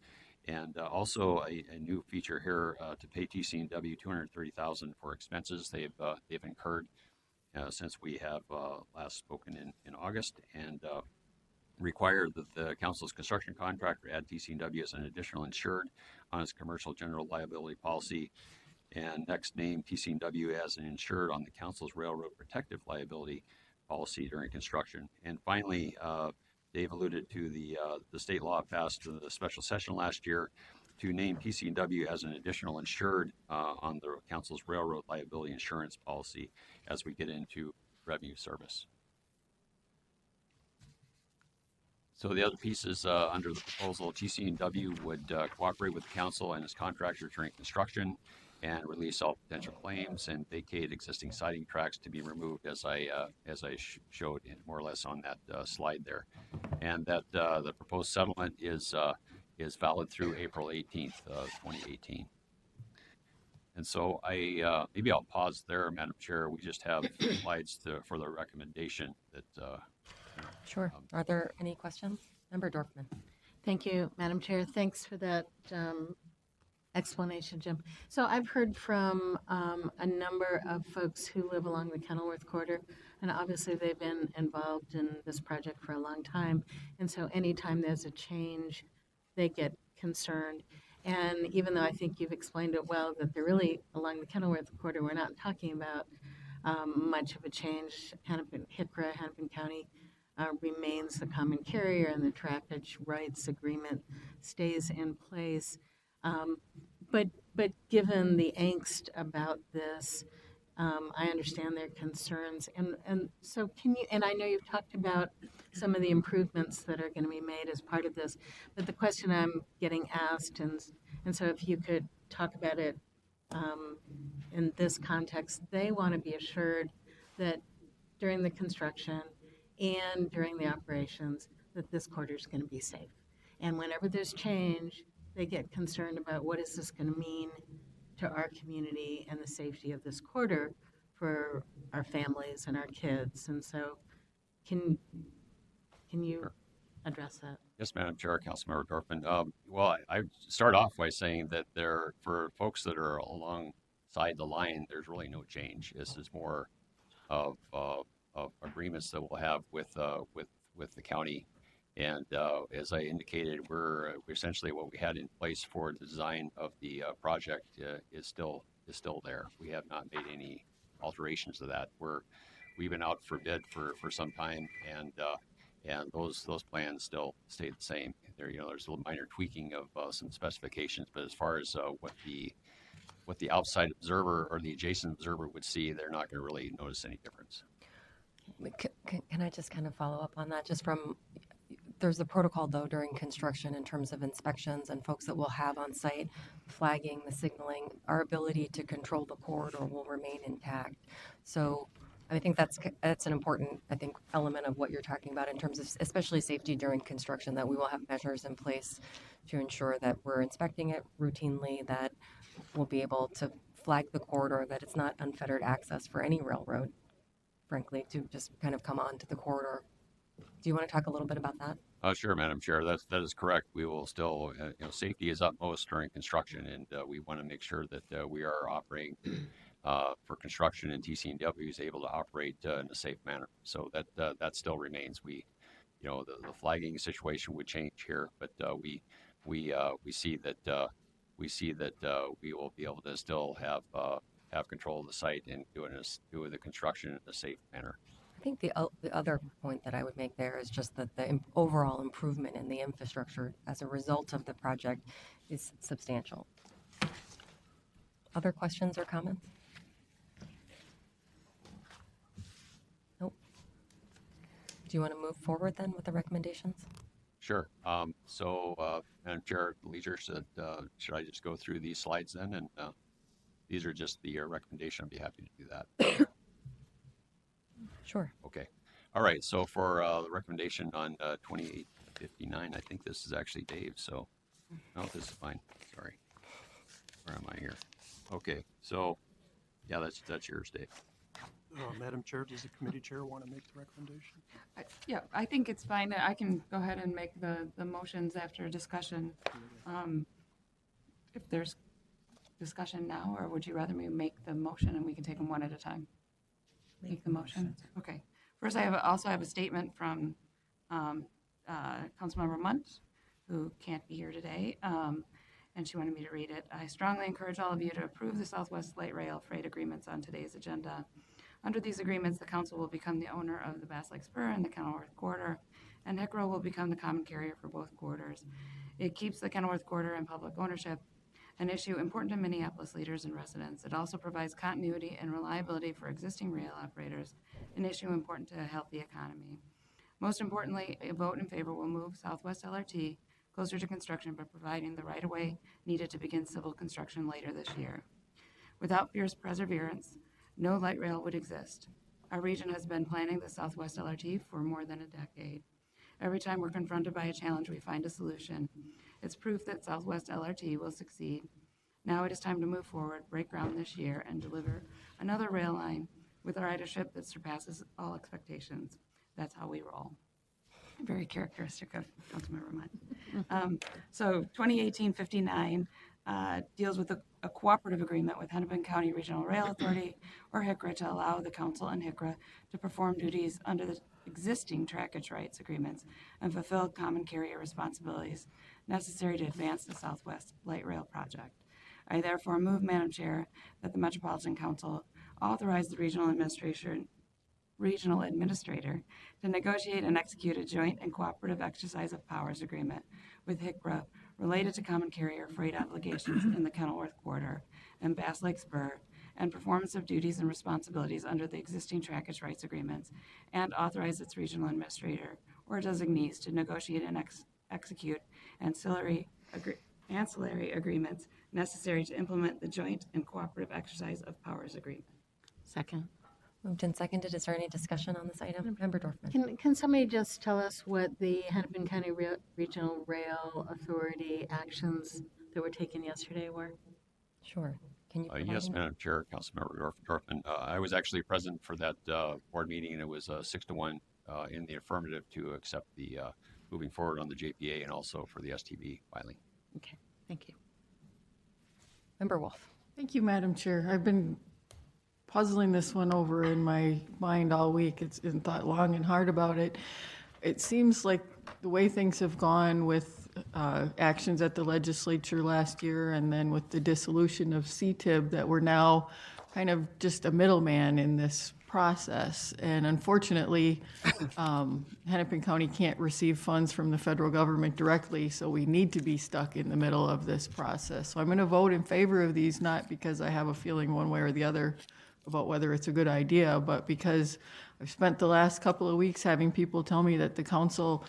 And also a new feature here to pay TCW $230,000 for expenses they've incurred since we have last spoken in August, and require that the council's construction contractor add TCW as an additional insured on its commercial general liability policy, and next name TCW as an insured on the council's railroad protective liability policy during construction. And finally, Dave alluded to the state law passed in the special session last year to name TCW as an additional insured on the council's railroad liability insurance policy as we get into revenue service. So the other pieces under the proposal, TCW would cooperate with the council and its contractor during construction and release all potential claims and vacate existing siding tracks to be removed, as I showed more or less on that slide there, and that the proposed settlement is valid through April 18th, 2018. And so maybe I'll pause there, Madam Chair. We just have slides for the recommendation that. Sure. Are there any questions? Member Dorfman. Thank you, Madam Chair. Thanks for that explanation, Jim. So I've heard from a number of folks who live along the Kenilworth corridor, and obviously they've been involved in this project for a long time. And so anytime there's a change, they get concerned. And even though I think you've explained it well, that they're really along the Kenilworth corridor, we're not talking about much of a change. Hennepin County remains the common carrier, and the trackage rights agreement stays in place. But given the angst about this, I understand their concerns. And so and I know you've talked about some of the improvements that are going to be made as part of this, but the question I'm getting asked, and so if you could talk about it in this context, they want to be assured that during the construction and during the operations that this corridor is going to be safe. And whenever there's change, they get concerned about what is this going to mean to our community and the safety of this corridor for our families and our kids. And so can you address that? Yes, Madam Chair, Councilmember Dorfman. Well, I start off by saying that for folks that are alongside the line, there's really no change. This is more of agreements that we'll have with the county. And as I indicated, we're essentially what we had in place for the design of the project is still there. We have not made any alterations to that. We've been out for bid for some time, and those plans still stay the same. There's a little minor tweaking of some specifications, but as far as what the outside observer or the adjacent observer would see, they're not going to really notice any difference. Can I just kind of follow up on that? There's a protocol, though, during construction in terms of inspections and folks that we'll have on site, flagging, the signaling. Our ability to control the corridor will remain intact. So I think that's an important, element of what you're talking about in terms of especially safety during construction, that we will have measures in place to ensure that we're inspecting it routinely, that we'll be able to flag the corridor, that it's not unfettered access for any railroad, frankly, to just kind of come onto the corridor. Do you want to talk a little bit about that? Sure, Madam Chair. That is correct. We will still, safety is utmost during construction, and we want to make sure that we are operating for construction, and TCW is able to operate in a safe manner. So that still remains. The flagging situation would change here, but we see that we will be able to still have control of the site and do the construction in a safe manner. I think the other point that I would make there is just that the overall improvement in the infrastructure as a result of the project is substantial. Other questions or comments? Nope. Do you want to move forward then with the recommendations? Sure. Madam Chair, leisure, should I just go through these slides then? And these are just the recommendation. I'd be happy to do that. Sure. Okay. All right. So for the recommendation on 2859, I think this is actually Dave. So, no, this is fine. Sorry. Where am I here? Okay, so, yeah, that's yours, Dave. Madam Chair, does the committee chair want to make the recommendation? Yeah, I think it's fine. I can go ahead and make the motions after discussion. If there's discussion now, or would you rather me make the motion and we can take them one at a time? Make the motion? Okay. First, I also have a statement from Councilmember Munt, who can't be here today, and she wanted me to read it. I strongly encourage all of you to approve the Southwest Light Rail freight agreements on today's agenda. Under these agreements, the council will become the owner of the Bass Lake Spur and the Kenilworth Corridor, and HICRA will become the common carrier for both corridors. It keeps the Kenilworth Corridor in public ownership, an issue important to Minneapolis leaders and residents. It also provides continuity and reliability for existing rail operators, an issue important to a healthy economy. Most importantly, a vote in favor will move Southwest LRT closer to construction by providing the right-of-way needed to begin civil construction later this year. Without fierce perseverance, no light rail would exist. Our region has been planning the Southwest LRT for more than a decade. Every time we're confronted by a challenge, we find a solution. It's proof that Southwest LRT will succeed. Now it is time to move forward, break ground this year, and deliver another rail line with a ridership that surpasses all expectations. That's how we roll. Very characteristic of Councilmember Munt. So 2018-59 deals with a cooperative agreement with Hennepin County Regional Rail Authority, or HICRA, to allow the council and HICRA to perform duties under the existing trackage rights agreements and fulfill common carrier responsibilities necessary to advance the Southwest Light Rail project. I therefore move, Madam Chair, that the Metropolitan Council authorize the regional administrator to negotiate and execute a joint and cooperative exercise of powers agreement with HICRA related to common carrier freight obligations in the Kenilworth Corridor and Bass Lake Spur, and performance of duties and responsibilities under the existing trackage rights agreements, and authorize its regional administrator or designees to negotiate and execute ancillary agreements necessary to implement the joint and cooperative exercise of powers agreement. Second. Moved and seconded. Is there any discussion on this item? Member Dorfman. Can somebody just tell us what the Hennepin County Regional Rail Authority actions that were taken yesterday were? Sure. Can you provide Yes, an- Madam Chair, Councilmember Dorfman. I was actually present for that board meeting, and it was 6-1 in the affirmative to accept the moving forward on the JPA and also for the STB filing. Okay, thank you. Member Wolf. Thank you, Madam Chair. I've been puzzling this one over in my mind all week. It's been thought long and hard about it. It seems like the way things have gone with actions at the legislature last year and then with the dissolution of CTIB, that we're now kind of just a middleman in this process. And unfortunately, Hennepin County can't receive funds from the federal government directly, so we need to be stuck in the middle of this process. So I'm going to vote in favor of these, not because I have a feeling one way or the other about whether it's a good idea, but because I've spent the last couple of weeks having people tell me that the council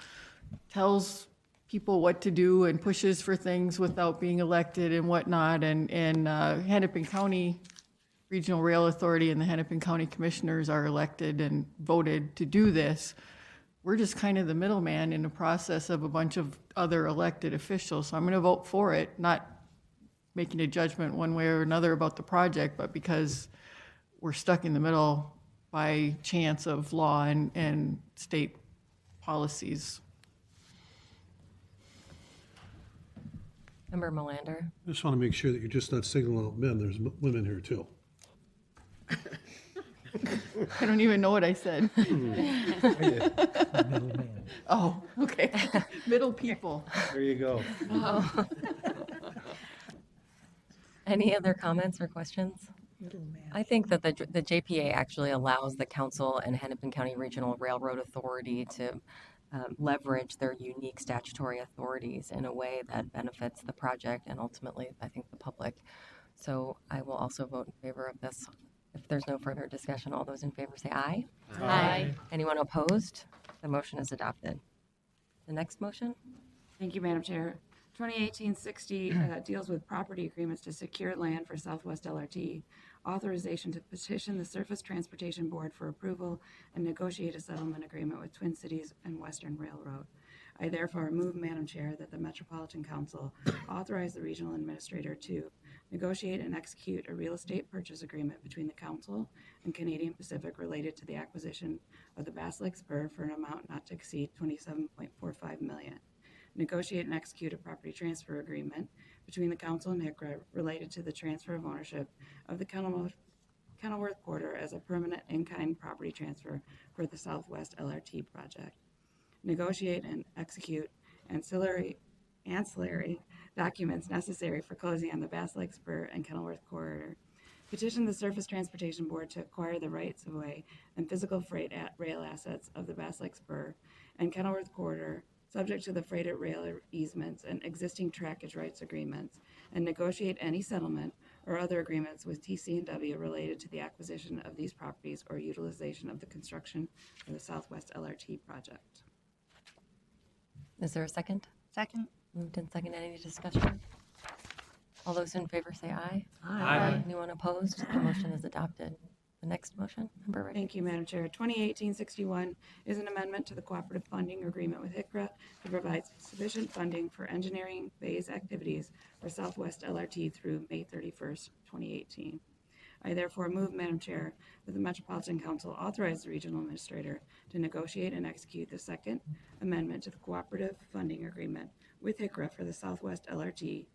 tells people what to do and pushes for things without being elected and whatnot. And Hennepin County Regional Rail Authority and the Hennepin County Commissioners are elected and voted to do this. We're just kind of the middleman in the process of a bunch of other elected officials. So I'm going to vote for it, not making a judgment one way or another about the project, but because we're stuck in the middle by chance of law and state policies. Member Melander. I just want to make sure that you're just not singling out men. There's women here too. I don't even know what I said. Oh, okay. Middle people. There you go. Any other comments or questions? I think that the JPA actually allows the council and Hennepin County Regional Railroad Authority to leverage their unique statutory authorities in a way that benefits the project and ultimately, I think, the public. So I will also vote in favor of this. If there's no further discussion, all those in favor say aye. Aye. Anyone opposed? The motion is adopted. The next motion? Thank you, Madam Chair. 2018-60 deals with property agreements to secure land for Southwest LRT, authorization to petition the Surface Transportation Board for approval and negotiate a settlement agreement with Twin Cities and Western Railroad. I therefore move, Madam Chair, that the Metropolitan Council authorize the regional administrator to negotiate and execute a real estate purchase agreement between the council and Canadian Pacific related to the acquisition of the Bass Lake Spur for an amount not to exceed $27.45 million. Negotiate and execute a property transfer agreement between the council and HICRA related to the transfer of ownership of the Kenilworth Quarter as a permanent in-kind property transfer for the Southwest LRT project. Negotiate and execute ancillary documents necessary for closing on the Bass Lake Spur and Kenilworth Corridor. Petition the Surface Transportation Board to acquire the rights of way and physical freight rail assets of the Bass Lake Spur and Kenilworth Corridor, subject to the freight rail easements and existing trackage rights agreements, and negotiate any settlement or other agreements with TC&W related to the acquisition of these properties or utilization of the construction of the Southwest LRT project. Is there a second? Second. Moved and seconded. Any discussion? All those in favor say aye. Aye. Anyone opposed? The motion is adopted. The next motion, Member Reddy. Thank you, Madam Chair. 2018-61 is an amendment to the cooperative funding agreement with HICRA to provide sufficient funding for engineering phase activities for Southwest LRT through May 31st, 2018. I therefore move, Madam Chair, that the Metropolitan Council authorize the Regional Administrator to negotiate and execute the second amendment to the cooperative funding agreement with HICRA for the Southwest LRT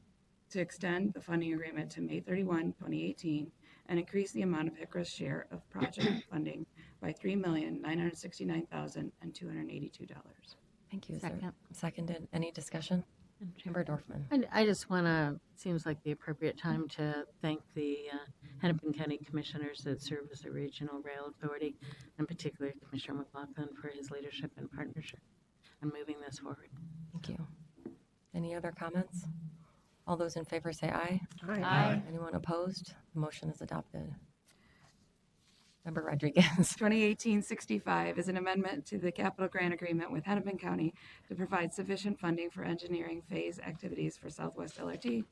to extend the funding agreement to May 31, 2018, and increase the amount of HICRA's share of project funding by $3,969,282. Thank you. Is Second. there seconded? Any discussion? Member Dorfman. I just want to, seems like the appropriate time to thank the Hennepin County Commissioners that serve as the Regional Rail Authority, and particularly Commissioner McLaughlin for his leadership and partnership on moving this forward. Thank you. Any other comments? All those in favor say aye. Aye. Anyone opposed? The motion is adopted. Member Rodriguez. 2018-65 is an amendment to the capital grant agreement with Hennepin County to provide sufficient funding for engineering phase activities for Southwest LRT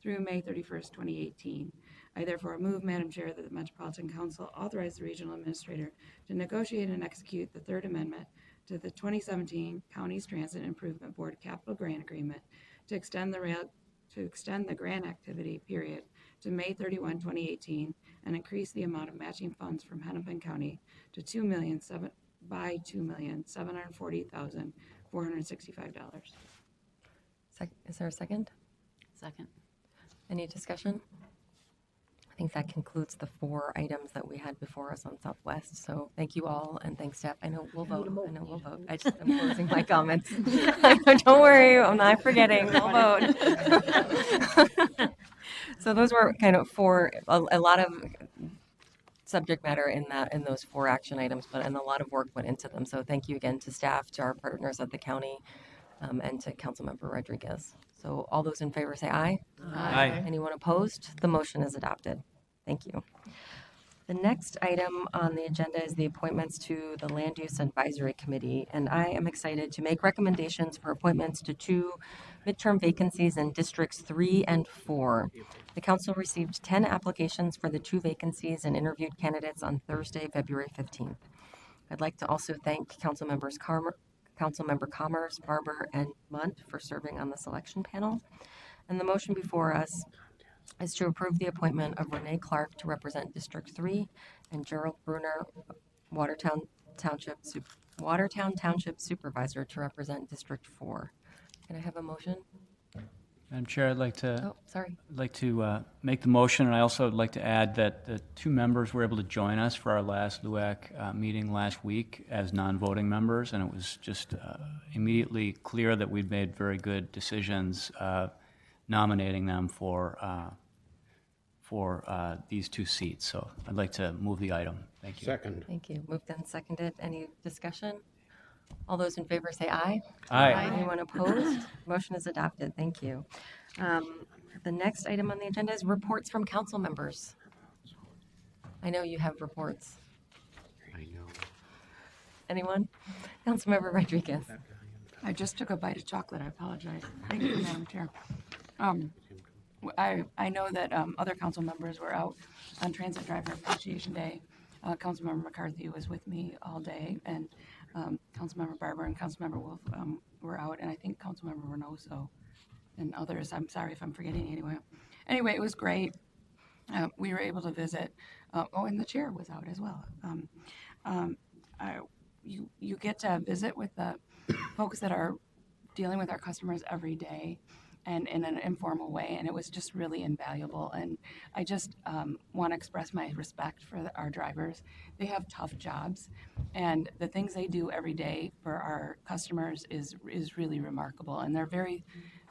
through May 31st, 2018. I therefore move, Madam Chair, that the Metropolitan Council authorize the Regional Administrator to negotiate and execute the third amendment to the 2017 Counties Transit Improvement Board capital grant agreement to extend the grant activity period to May 31, 2018, and increase the amount of matching funds from Hennepin County to $2,740,465. Is there a second? Second. Any discussion? I think that concludes the 4 items that we had before us on Southwest. So thank you all, and thanks, staff. I know we'll vote. I know we'll vote. I'm closing my comments. Don't worry, I'm not forgetting. We'll vote. So those were kind of a lot of subject matter in those 4 action items, and a lot of work went into them. So thank you again to staff, to our partners at the county, and to Councilmember Rodriguez. So all those in favor say aye. Aye. Anyone opposed? The motion is adopted. Thank you. The next item on the agenda is the appointments to the Land Use Advisory Committee, and I am excited to make recommendations for appointments to 2 midterm vacancies in Districts 3 and 4. The council received 10 applications for the 2 vacancies and interviewed candidates on Thursday, February 15th. I'd like to also thank Councilmember Commerce, Barber, and Munt for serving on the selection panel. And the motion before us is to approve the appointment of Renee Clark to represent District 3 and Gerald Bruner, Watertown Township Supervisor, to represent District 4. Can I have a motion? Madam Chair, I'd like to Oh, sorry. make the motion, and I also would like to add that the 2 members were able to join us for our last LUAC meeting last week as non-voting members, and it was just immediately clear that we'd made very good decisions nominating them for these 2 seats. So I'd like to move the item. Thank you. Second. Thank you. Moved and seconded. Any discussion? All those in favor say aye. Aye. Anyone opposed? Motion is adopted. Thank you. The next item on the agenda is reports from council members. I know you have reports. I know. Anyone? Councilmember Rodriguez. I just took a bite of chocolate. I apologize. Thank you, Madam Chair. I know that other council members were out on Transit Driver Appreciation Day. Councilmember McCarthy was with me all day, and Councilmember Barber and Councilmember Wolf were out, and I think Councilmember Reynoso and others. I'm sorry if I'm forgetting anyone. Anyway, it was great. We were able to visit. And the chair was out as well. You get to visit with the folks that are dealing with our customers every day and in an informal way, and it was just really invaluable. And I just want to express my respect for our drivers. They have tough jobs, and the things they do every day for our customers is really remarkable, and they're very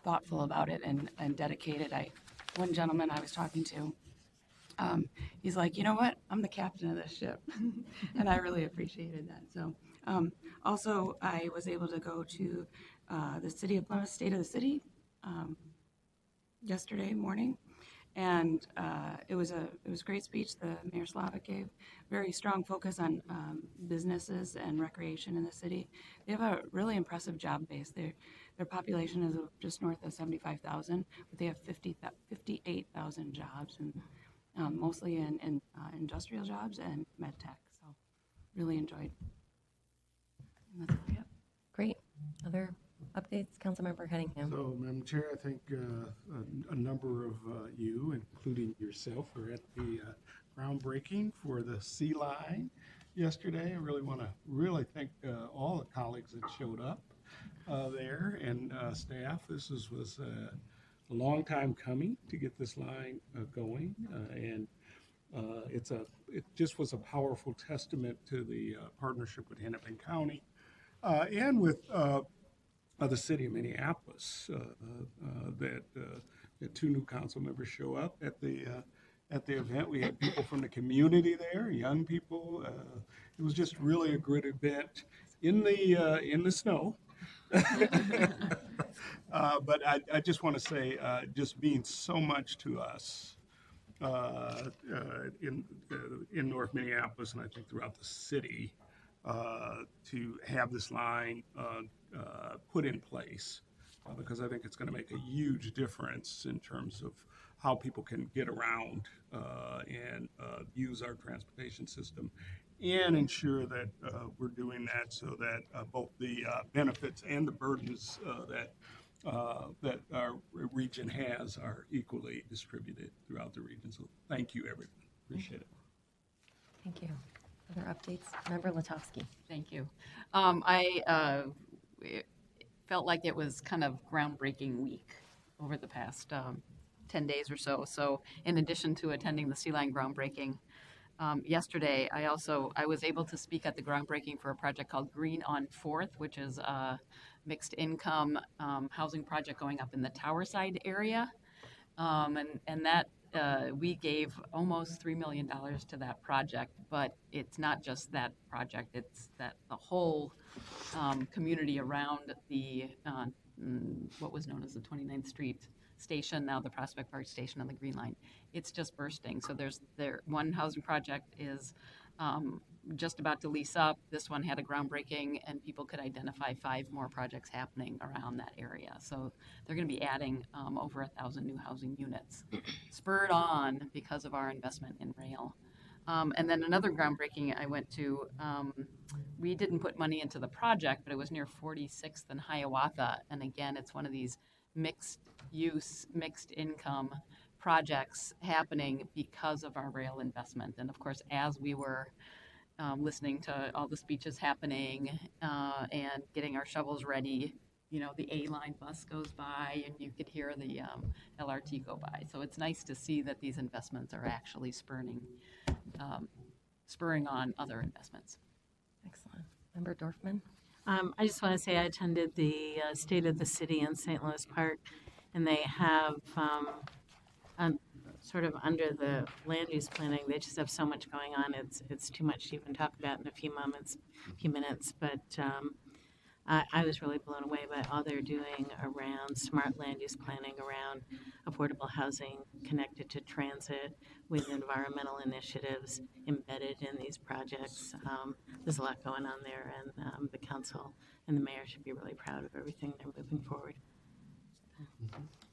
thoughtful about it and dedicated. One gentleman I was talking to, he's like, you know what? I'm the captain of this ship. And I really appreciated that. So also, I was able to go to the City of Plymouth State of the City yesterday morning. And it was a great speech the Mayor Slavic gave. Very strong focus on businesses and recreation in the city. They have a really impressive job base. Their population is just north of 75,000, but they have 58,000 jobs, and mostly in industrial jobs and med tech. So really enjoyed. And that's all I have. Great. Other updates, Councilmember Henningham? So, Madam Chair, I think a number of you, including yourself, were at the groundbreaking for the Sea Line yesterday. I really want to thank all the colleagues that showed up there and staff. This was a long time coming to get this line going, and it just was a powerful testament to the partnership with Hennepin County and with the city of Minneapolis that two new council members show up at the event. We had people from the community there, young people. It was just really a great event in the snow. But I just want to say, just means so much to us in North Minneapolis, and I think throughout the city, to have this line put in place, because I think it's going to make a huge difference in terms of how people can get around and use our transportation system, and ensure that we're doing that so that both the benefits and the burdens that our region has are equally distributed throughout the region. So thank you, everyone. Appreciate it. Thank you. Other updates? Member Latowski. Thank you. I felt like it was kind of groundbreaking week over the past 10 days or so. So in addition to attending the Sea Line groundbreaking, yesterday I was able to speak at the groundbreaking for a project called Green on 4th, which is a mixed income housing project going up in the Towerside area. And that we gave almost $3 million to that project, but it's not just that project, it's that the whole community around the what was known as the 29th Street station, now the Prospect Park station on the Green Line. It's just bursting. So one housing project is just about to lease up. This one had a groundbreaking, and people could identify 5 more projects happening around that area. So they're going to be adding over 1,000 new housing units, spurred on because of our investment in rail. And then another groundbreaking I went to, we didn't put money into the project, but it was near 46th and Hiawatha. And again, it's one of these mixed use, mixed income projects happening because of our rail investment. And of course, as we were listening to all the speeches happening and getting our shovels ready, the A-line bus goes by and you could hear the LRT go by. So it's nice to see that these investments are actually spurring on other investments. Excellent. Member Dorfman? I just want to say I attended the State of the City in St. Louis Park, and they have sort of under the land use planning, they just have so much going on. It's too much to even talk about in a few minutes. But I was really blown away by all they're doing around smart land use planning, around affordable housing connected to transit, with environmental initiatives embedded in these projects. There's a lot going on there, and the council and the mayor should be really proud of everything they're moving forward.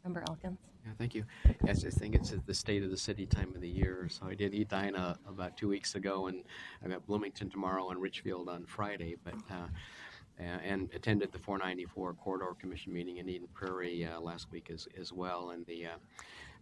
Member Elkins? Yeah, thank you. Yes, I think it's the State of the City time of the year. So I did Edina about 2 weeks ago, and I've got Bloomington tomorrow and Richfield on Friday, but and attended the 494 Corridor Commission meeting in Eden Prairie last week as well. And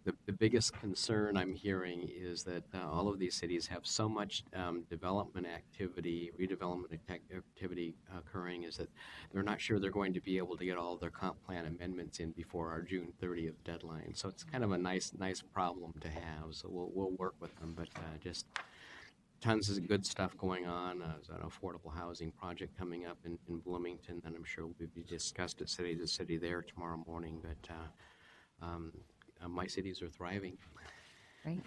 the biggest concern I'm hearing is that all of these cities have so much development activity, redevelopment activity occurring, is that they're not sure they're going to be able to get all of their comp plan amendments in before our June 30th deadline. So it's kind of a nice problem to have. So we'll work with them, but just tons of good stuff going on. There's an affordable housing project coming up in Bloomington that I'm sure will be discussed at City to City there tomorrow morning. But my cities are thriving. Great.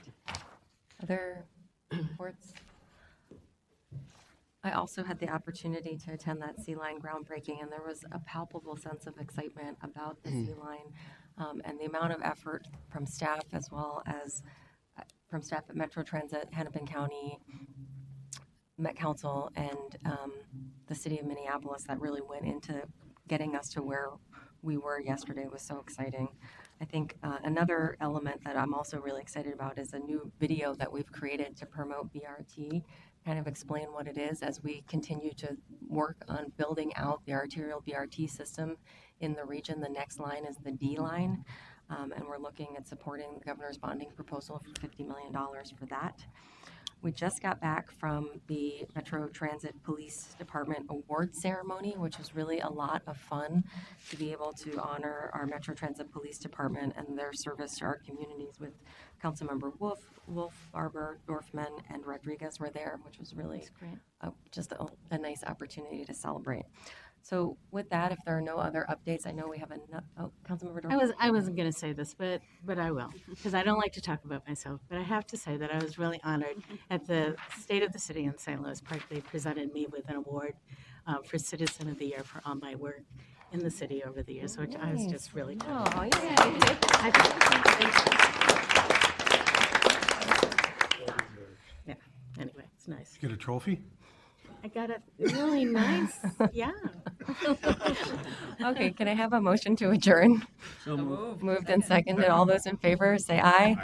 Other reports? I also had the opportunity to attend that Sea Line groundbreaking, and there was a palpable sense of excitement about the Sea Line and the amount of effort from staff as well as from staff at Metro Transit, Hennepin County, Met Council, and the city of Minneapolis that really went into getting us to where we were yesterday. Was so exciting. I think another element that I'm also really excited about is a new video that we've created to promote BRT, kind of explain what it is as we continue to work on building out the arterial BRT system in the region. The next line is the D line, and we're looking at supporting the governor's bonding proposal for $50 million for that. We just got back from the Metro Transit Police Department award ceremony, which was really a lot of fun to be able to honor our Metro Transit Police Department and their service to our communities. With Councilmember Wolf, Barber, Dorfman, and Rodriguez were there, which was really just a nice opportunity to celebrate. So with that, if there are no other updates, I know we have Councilmember Dorfman. I wasn't going to say this, but I will, because I don't like to talk about myself. But I have to say that I was really honored at the State of the City in St. Louis Park. They presented me with an award for Citizen of the Year for all my work in the city over the years, which I was just really proud of. Oh, yeah. Yeah, anyway, it's nice. Get a trophy? I got it really nice. Yeah. Okay, can I have a motion to adjourn? So moved. Moved and seconded. All those in favor, say aye.